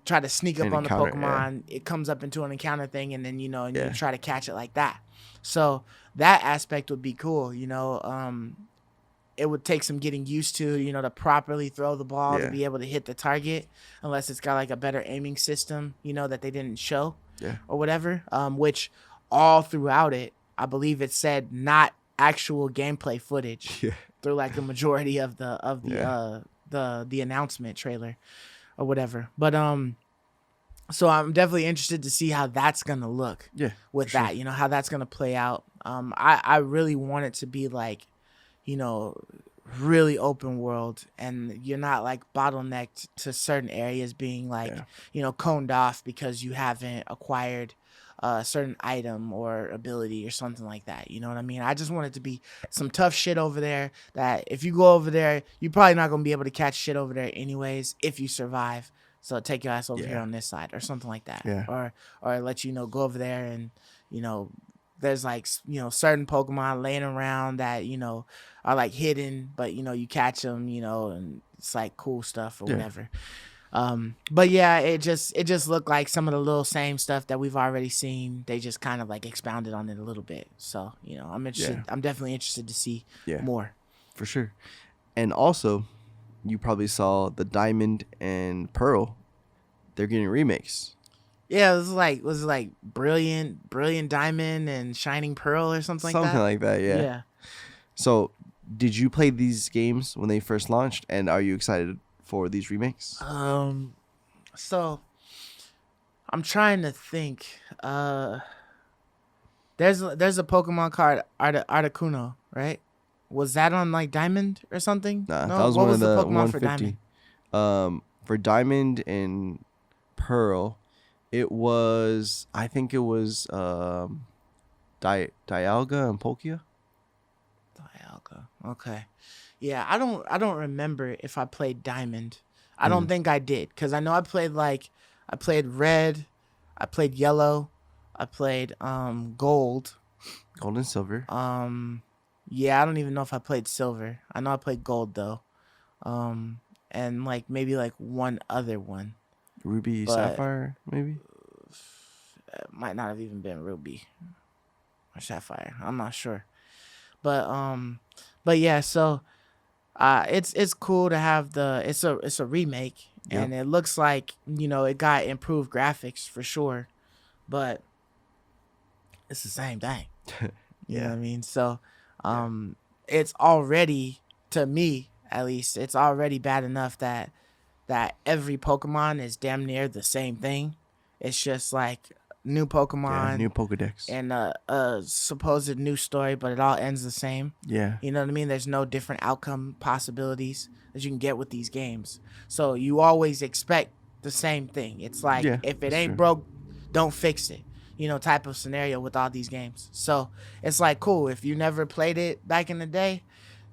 try to sneak up An on the encounter, yeah, Pokemon. It comes up into an encounter thing, and then and you yeah, try to catch it like that. So that aspect would be cool. It would take some getting used to properly throw the ball to yeah, be able to hit the target, unless it's got like a better aiming system, that they didn't show yeah, or whatever. Which all throughout it, I believe it said not actual gameplay footage yeah, through like the majority of yeah, the announcement trailer or whatever. But so I'm definitely interested to see how that's gonna look yeah, for with sure. that, how that's gonna play out. I really want it to be like, you know, really open world, and you're not like bottlenecked to certain areas being like, Yeah, coned off because you haven't acquired a certain item or ability or something like that. You know what I mean? I just want it to be some tough shit over there that if you go over there, you're probably not going to be able to catch shit over there anyways if you survive. So take your ass over here yeah, on this side or something like that. yeah, Or let go over there and, you know, there's like, certain Pokemon laying around that, are like hidden, but you catch them, and it's like cool stuff or yeah, whatever. But yeah, it just looked like some of the little same stuff that we've already seen. They just kind of like expounded on it a little bit. So, I'm interested. yeah, I'm definitely interested to see yeah, more. for sure. And also, you probably saw the Diamond and Pearl. They're getting remakes. Yeah, it was like brilliant diamond and shining pearl or something like Something that. like that, yeah. Yeah. So, did you play these games when they first launched, and are you excited for these remakes? So I'm trying to think. There's a Pokemon card, Articuno, right? Was that on like Diamond or something? Nah, that No, was what one of was the the Pokemon for Diamond? 150. For Diamond and Pearl, it was, I think it was Dialga and Palkia. Dialga. Okay. Yeah, I don't remember if I played Diamond. I don't Mm. think I did, cuz I know I played red, I played yellow, I played gold. Gold and Silver. Yeah, I don't even know if I played silver. I know I played gold though. Um and like maybe like one other one, Ruby, but Sapphire, maybe? it might not have even been ruby or sapphire. I'm not sure. But yeah, so it's cool to have it's a remake, and it looks like it got improved graphics for sure, but it's the same thing. You know what I mean? So, it's already, to me at least, it's already bad enough that every Pokemon is damn near the same thing. It's just like new Pokemon, new Pokedex, and a supposed new story, but it all ends the same. Yeah. You know what I mean? There's no different outcome possibilities that you can get with these games. So you always expect the same thing. It's like, if it ain't broke, don't fix it. Type of scenario with all these games. So it's like, cool. If you never played it back in the day,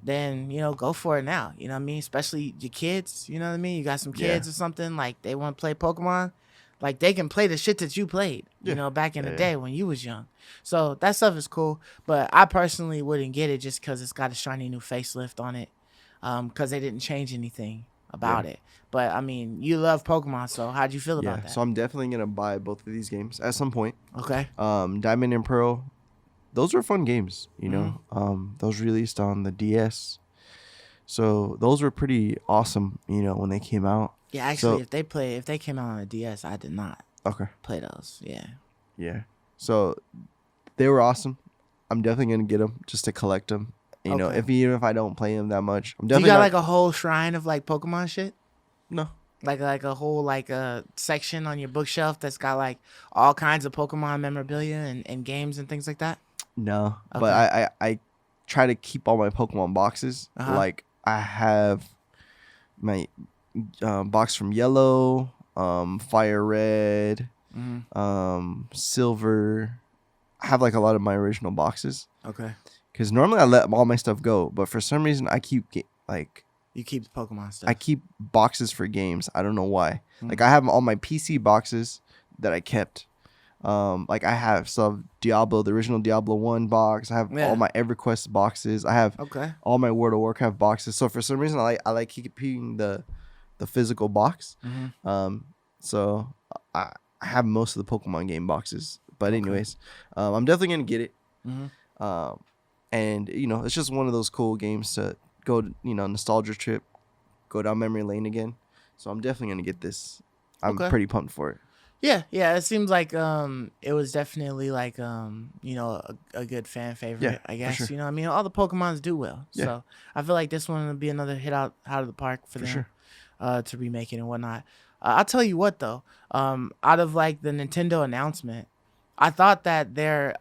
then, go for it now. You know what I mean? Especially your kids. You know what I mean? You got some kids or something, like they want to play Pokemon. Like, they can play the shit that you played, back in the day when you was young. So that stuff is cool. But I personally wouldn't get it just because it's got a shiny new facelift on it. Because they didn't change anything about it. But, I mean, you love Pokemon, so how'd you feel about that? So I'm definitely going to buy both of these games at some point. Okay. Diamond and Pearl, those were fun games, Those released on the DS. So those were pretty awesome, when they came out. Yeah, actually, if they came out on the DS, I did not play those. Yeah. Yeah. So they were awesome. I'm definitely going to get them just to collect them. Even if I don't play them that much. I'm definitely you got like a whole shrine of like Pokemon shit? No. Like a whole section on your bookshelf that's got like all kinds of Pokemon memorabilia and games and things like that? No. Okay. But I try to keep all my Pokemon boxes. Like, I have my box from Yellow, Fire Red, Silver. I have like a lot of my original boxes. Okay. Because normally I let all my stuff go, but for some reason I keep you keep the Pokemon stuff. I keep boxes for games. I don't know why. Like, I have all my PC boxes that I kept. Like, I have some Diablo, the original Diablo 1 box. I have all my EverQuest boxes. I have all my World of Warcraft boxes. So for some reason I like keeping the physical box. So I have most of the Pokemon game boxes. But anyways, I'm definitely gonna get it. And it's just one of those cool games to go, nostalgia trip, go down memory lane again. So I'm definitely gonna get this. I'm pretty pumped for it. Yeah. It seems like it was definitely like a good fan favorite. I guess sure. I mean, all the Pokemons do well. So I feel like this one would be another hit out of the park for them. Sure. To remake it and whatnot. I'll tell you what though, out of like the Nintendo announcement, I thought that their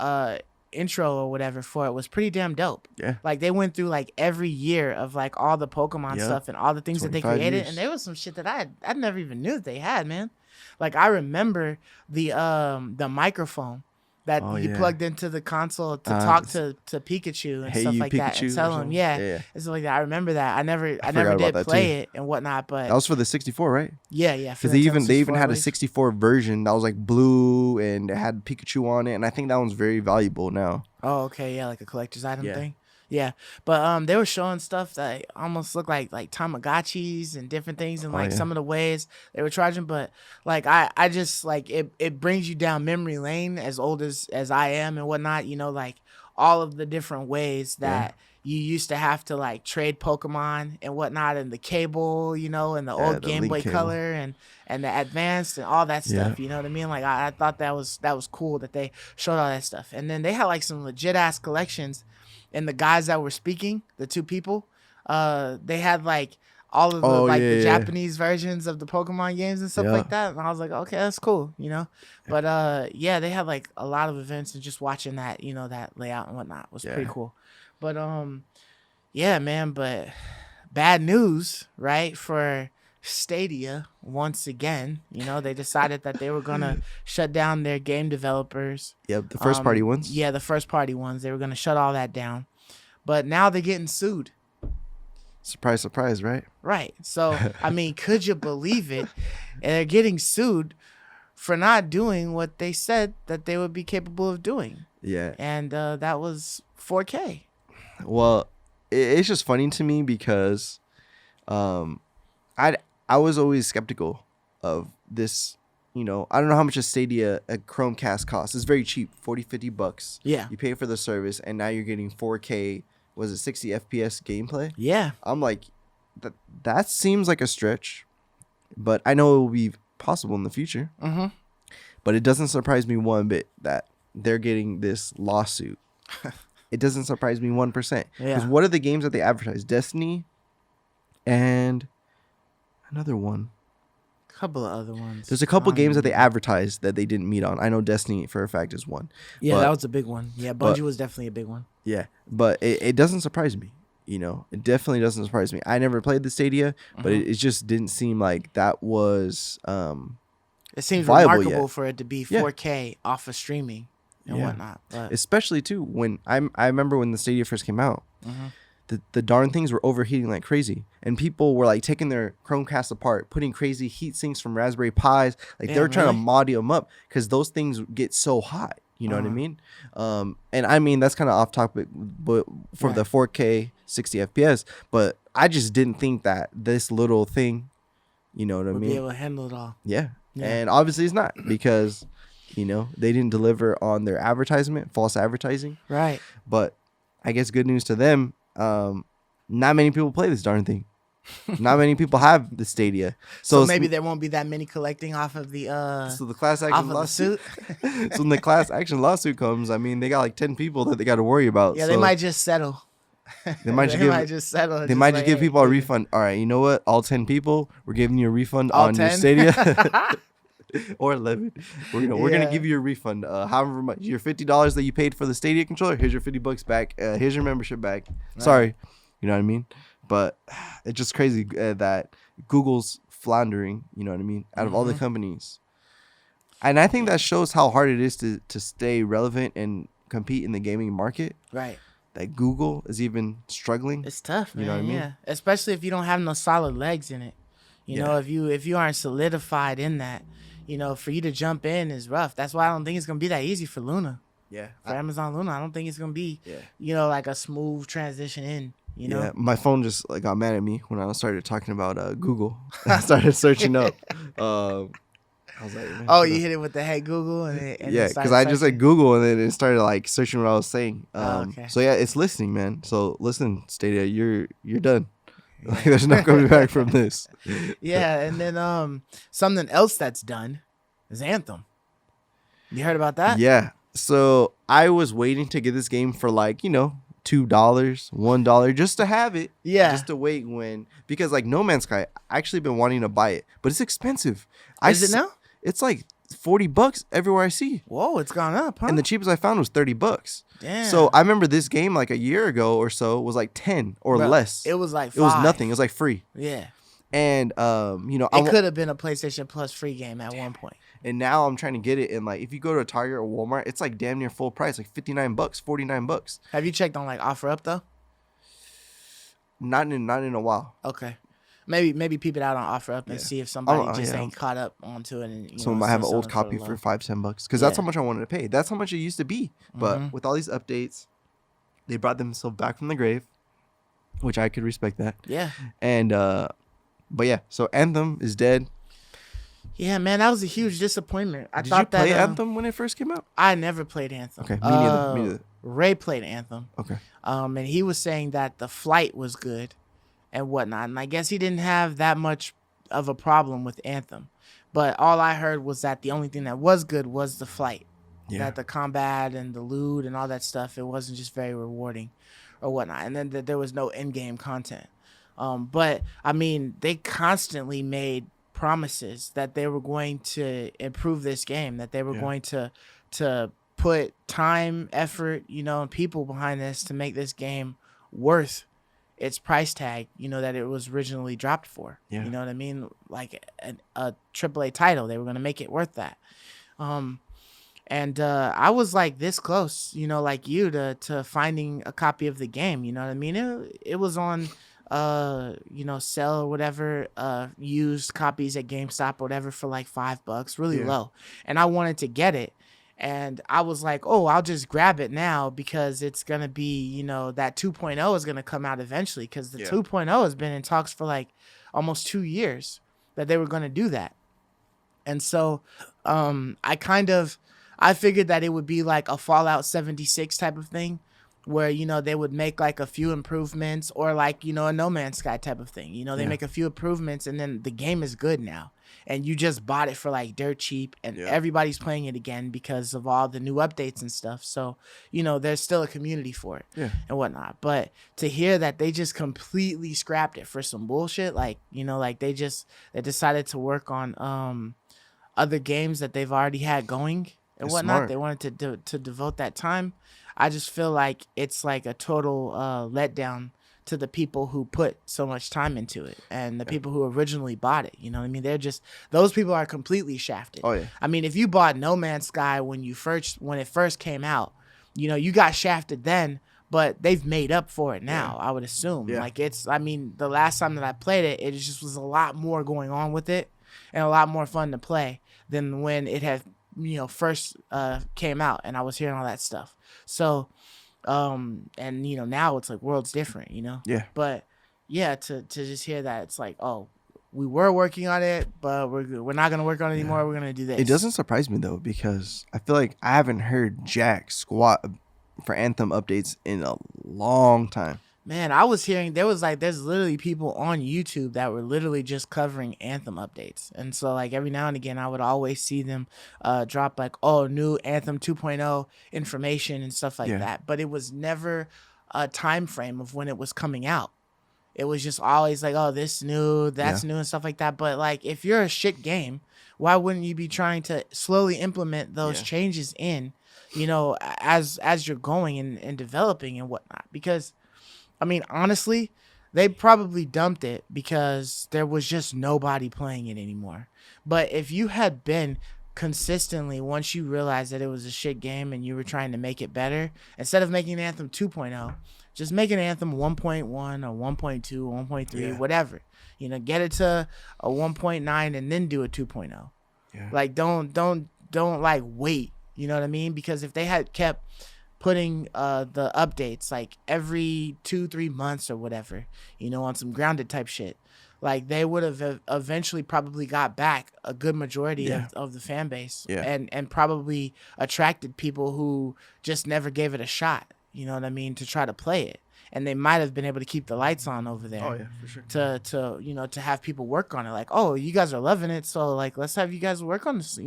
intro or whatever for it was pretty damn dope. Yeah. Like, they went through like every year of like all the Pokemon stuff and all the things that they created, years. And there was some shit that I never even knew that they had, man. Like, I remember the microphone that you plugged into the console to talk to Pikachu and stuff like that, and tell him, and stuff like that. I remember that. I never did play it and whatnot, but that was for the 64, right? Yeah. Because they even had a 64 version that was like blue and it had Pikachu on it, and I think that one's very valuable now. Oh, okay, yeah, like a collector's item thing. Yeah, but they were showing stuff that almost looked like Tamagotchis and different things, and like some of the ways they were charging. But like I just like it brings you down memory lane as old as I am and whatnot. Like all of the different ways that you used to have to like trade Pokemon and whatnot, and the cable, and the old Game Boy Color and the advanced and all that stuff. You know what I mean? Like I thought that was cool that they showed all that stuff, and then they had like some legit ass collections. And the guys that were speaking, the two people, they had like all of the the Japanese versions of the Pokemon games and stuff like that. And I was like, okay, that's cool, But they had like a lot of events, and just watching that, that layout and whatnot was pretty cool. But man, but bad news, right? For Stadia once again. They decided that they were gonna shut down their game developers. Yep, the first party ones. Yeah, the first party ones. They were gonna shut all that down, but now they're getting sued. Surprise, surprise, right? Right. So I mean, could you believe it? And they're getting sued for not doing what they said that they would be capable of doing. Yeah. And that was 4K. Well, it's just funny to me because, I was always skeptical of this. I don't know how much a Stadia, a Chromecast costs. It's very cheap, $40-$50. Yeah. You pay for the service, and now you're getting 4K. Was it 60 FPS gameplay? Yeah. I'm like, that seems like a stretch. but I know it will be possible in the future. Mm-hmm. But it doesn't surprise me one bit that they're getting this lawsuit. It doesn't surprise me 1%. Because what are the games that they advertise? Destiny and another one. A couple of other ones. There's a couple games that they advertised that they didn't meet on. I know Destiny for a fact is one. Yeah, that was a big one. Yeah, Bungie was definitely a big one. Yeah, but it doesn't surprise me. You know, it definitely doesn't surprise me. I never played the Stadia, but it just didn't seem like that was it seems remarkable for it to be 4K off of streaming and whatnot. But. Especially too when I remember when the Stadia first came out, the darn things were overheating like crazy, and people were like taking their Chromecast apart, putting crazy heat sinks from Raspberry Pis. Like they were trying to mod them up because those things get so hot. You know what I mean? And I mean that's kind of off topic, but for the 4K 60 FPS. But I just didn't think that this little thing, you know what I mean, be able to handle it all. Yeah. And obviously it's not because, you know, they didn't deliver on their advertisement, false advertising. Right. But I guess good news to them. Not many people play this darn thing. Not many people have the Stadia. So maybe there won't be that many collecting off of the so the class action lawsuit. So when the class action lawsuit comes, I mean, they got like 10 people that they got to worry about. Yeah, they might just settle. They might just settle. They might just give people a refund. All right, you know what? All 10 people, we're giving you a refund on your Stadia. Or 11. We're gonna give you a refund. However much your $50 that you paid for the Stadia controller, here's your $50 back. Here's your membership back. Right. Sorry, you know what I mean. But it's just crazy that Google's floundering. You know what I mean. Out of all the companies, and I think that shows how hard it is to stay relevant and compete in the gaming market. Right. That Google is even struggling. It's tough, man. You know what I mean? Yeah, especially if you don't have no solid legs in it. You know, if you aren't solidified in that, you know, for you to jump in is rough. That's why I don't think it's gonna be that easy for Luna. Yeah. For Amazon Luna, I don't think it's gonna be, you know, like a smooth transition in. You know? Yeah, my phone just like got mad at me when I started talking about Google. I started searching up. I was like, oh, you hit it with the hey Google and yeah, because I just said Google and then it started like searching what I was saying. Okay. So yeah, it's listening, man. So listen, Stadia, you're done. Like, there's no coming back from this. Yeah, and then something else that's done is Anthem. You heard about that? Yeah. So I was waiting to get this game for like, you know, $2, $1 just to have it. Yeah. Just to wait because like No Man's Sky, I actually been wanting to buy it, but it's expensive. Is it now? It's like $40 everywhere I see. Whoa, it's gone up, huh? And the cheapest I found was $30. Damn. So I remember this game like a year ago or so was like 10 or less. It was like 5. It was nothing. It was like free. Yeah. And you know, it could have been a PlayStation Plus free game at one point. And now I'm trying to get it, and like if you go to a Target or Walmart, it's like damn near full price, like $59, $49. Have you checked on like OfferUp though? Not in a while. Okay. Maybe peep it out on OfferUp and see if somebody ain't caught up onto it. And someone might have an old copy for $5-10 because that's how much I wanted to pay. That's how much it used to be. But with all these updates, they brought themselves back from the grave, which I could respect that. Yeah. And but yeah, so Anthem is dead. Yeah, man, that was a huge disappointment. Did you play Anthem when it first came out? I never played Anthem. Okay, me neither. Ray played Anthem. Okay. And he was saying that the flight was good and whatnot. And I guess he didn't have that much of a problem with Anthem. But all I heard was that the only thing that was good was the flight. Yeah. That the combat and the loot and all that stuff, it wasn't just very rewarding or whatnot. And then that there was no in-game content. But, I mean, they constantly made promises that they were going to improve this game, that they were going to put time, effort, you know, and people behind this to make this game worth its price tag, you know, that it was originally dropped for. You know what I mean? Like a AAA title, they were going to make it worth that. And I was like this close, you know, like you to finding a copy of the game, you know what I mean? It was on you know, sell or whatever, used copies at GameStop or whatever for like $5, really low. And I wanted to get it. And I was like, oh, I'll just grab it now because it's going to be, you know, that 2.0 is going to come out eventually because the 2.0 has been in talks for like almost 2 years that they were going to do that. And so I figured that it would be like a Fallout 76 type of thing where they would make like a few improvements, or like a No Man's Sky type of thing. They make a few improvements and then the game is good now, and you just bought it for like dirt cheap, and everybody's playing it again because of all the new updates and stuff. So there's still a community for it and whatnot. But to hear that they just completely scrapped it for some bullshit, like like they decided to work on other games that they've already had going and whatnot. Smart. They wanted to devote that time. I just feel like it's like a total letdown to the people who put so much time into it and the people who originally bought it. You know what I mean? Those people are completely shafted. Oh yeah. I mean, if you bought No Man's Sky when it first came out, you got shafted then, but they've made up for it now. I would assume. Like the last time that I played it, it just was a lot more going on with it and a lot more fun to play than when it had first came out and I was hearing all that stuff. So, and now it's like worlds different, Yeah. But yeah, to just hear that it's like, oh, we were working on it, but we're not gonna work on it anymore. We're gonna do this. It doesn't surprise me though, because I feel like I haven't heard jack squat for Anthem updates in a long time. Man, I was hearing there's literally people on YouTube that were literally just covering Anthem updates. And so like every now and again, I would always see them drop like, oh, new Anthem 2.0 information and stuff like that. But it was never a time frame of when it was coming out. It was just always like, oh, this new, that's new and stuff like that. But like, if you're a shit game, why wouldn't you be trying to slowly implement those changes in, as you're going and developing and whatnot? Because I mean, honestly, they probably dumped it because there was just nobody playing it anymore. But if you had been consistently, once you realized that it was a shit game and you were trying to make it better, instead of making Anthem 2.0, just make an Anthem 1.1 or 1.2 or 1.3, whatever. Get it to a 1.9 and then do a 2.0. Yeah. Like, don't like wait. You know what I mean? Because if they had kept putting the updates like every 2-3 months or whatever, on some grounded type shit, like they would have eventually probably got back a good majority of the fan base and probably attracted people who just never gave it a shot, you know what I mean, to try to play it. And they might have been able to keep the lights on over there. Oh yeah, for sure. To have people work on it. Like, oh, you guys are loving it, so like let's have you guys work on this,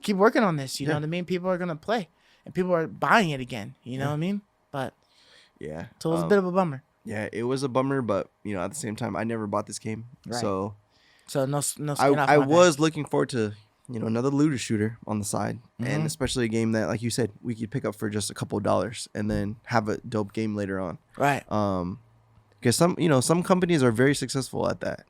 keep working on this, you know what I mean? People are gonna play. And people are buying it again, you know what I mean? But so it was a bit of a bummer. Yeah, it was a bummer, but at the same time, I never bought this game, so no. I was looking forward to another looter shooter on the side, and especially a game that, like you said, we could pick up for just a couple of dollars and then have a dope game later on. Right. Because some companies are very successful at that.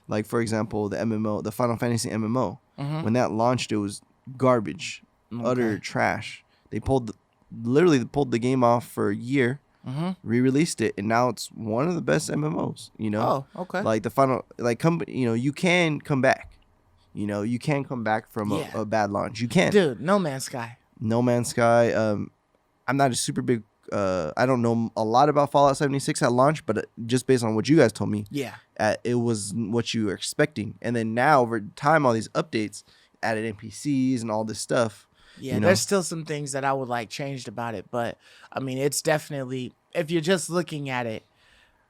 Like for example, the MMO, the Final Fantasy MMO, when that launched, it was garbage. Utter trash. They literally pulled the game off for a year, re-released it, and now it's one of the best MMOs. Oh, okay. Like the final, you can come back. You can come back from a bad launch. You can. Dude, No Man's Sky. No Man's Sky. I'm not a super big. I don't know a lot about Fallout 76 at launch, but just based on what you guys told me, it was what you were expecting. And then now over time, all these updates added NPCs and all this stuff. Yeah, there's still some things that I would like changed about it, but I mean, it's definitely, if you're just looking at it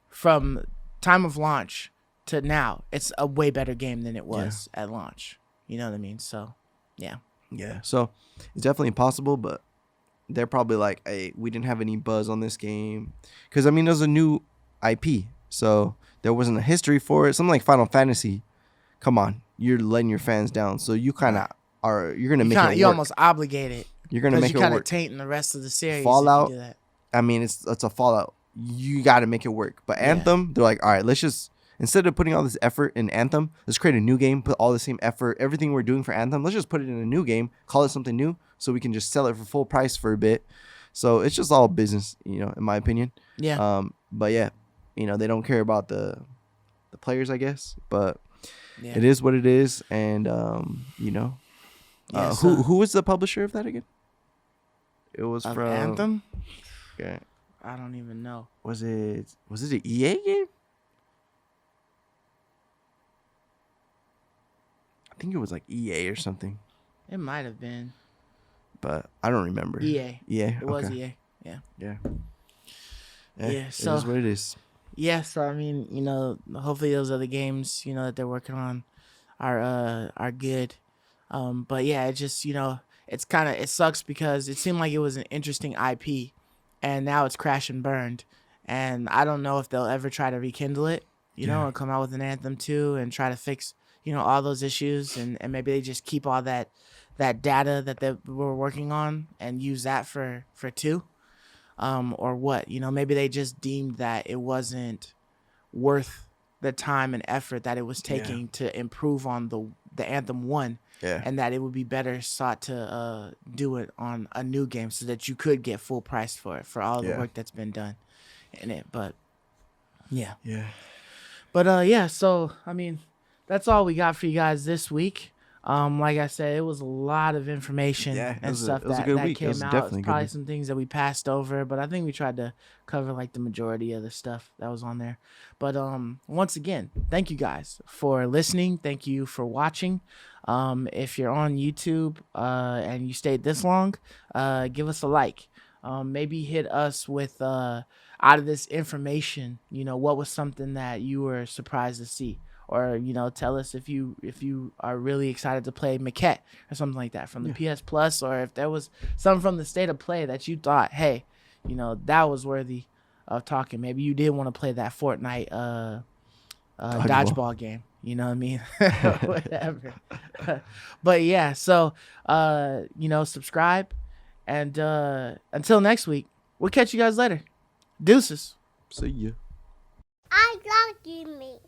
from time of launch to now, it's a way better game than it was at launch. You know what I mean? So, yeah. Yeah, so it's definitely possible, but they're probably like, hey, we didn't have any buzz on this game. Because, I mean, there's a new IP, so there wasn't a history for it. Something like Final Fantasy, come on, you're letting your fans down, so you kind of you're gonna make it work. You're almost obligated. You're gonna make it work. You're kind of tainting the rest of the series. Fallout. If you do that. I mean, it's a Fallout. You got to make it work. But Anthem, they're like, all right, let's just, instead of putting all this effort in Anthem, let's create a new game. Put all the same effort, everything we're doing for Anthem. Let's just put it in a new game. Call it something new, so we can just sell it for full price for a bit. So it's just all business, in my opinion. Yeah. But yeah, they don't care about the players, I guess. But it is what it is, and who was the publisher of that again? It was from Anthem. Okay. I don't even know. Was it an EA game? I think it was like EA or something. It might have been. But I don't remember. EA. EA. It was EA. Yeah. So it is what it is. Yeah, so I mean, hopefully those other games, that they're working on are good. But yeah, it just, it sucks because it seemed like it was an interesting IP and now it's crash and burned. And I don't know if they'll ever try to rekindle it, and come out with an Anthem 2 and try to fix, all those issues, and maybe they just keep all that data that they were working on and use that for 2. Or what, maybe they just deemed that it wasn't worth the time and effort that it was taking to improve on the Anthem 1, and that it would be better sought to do it on a new game so that you could get full price for it, for all the work that's been done in it. But so I mean, that's all we got for you guys this week. Like I said, it was a lot of information and stuff that came out. It's probably some things that we passed over, but I think we tried to cover like the majority of the stuff that was on there. But once again, thank you guys for listening. Thank you for watching. If you're on YouTube and you stayed this long, give us a like. Maybe hit us with out of this information, what was something that you were surprised to see. Or, tell us if you are really excited to play Maquette or something like that from the PS Plus, or if there was something from the State of Play that you thought, hey, that was worthy of talking. Maybe you did want to play that Fortnite dodgeball game. You know what I mean? Whatever. But yeah, so, subscribe. And until next week, we'll catch you guys later. Deuces. See ya. I love you, me.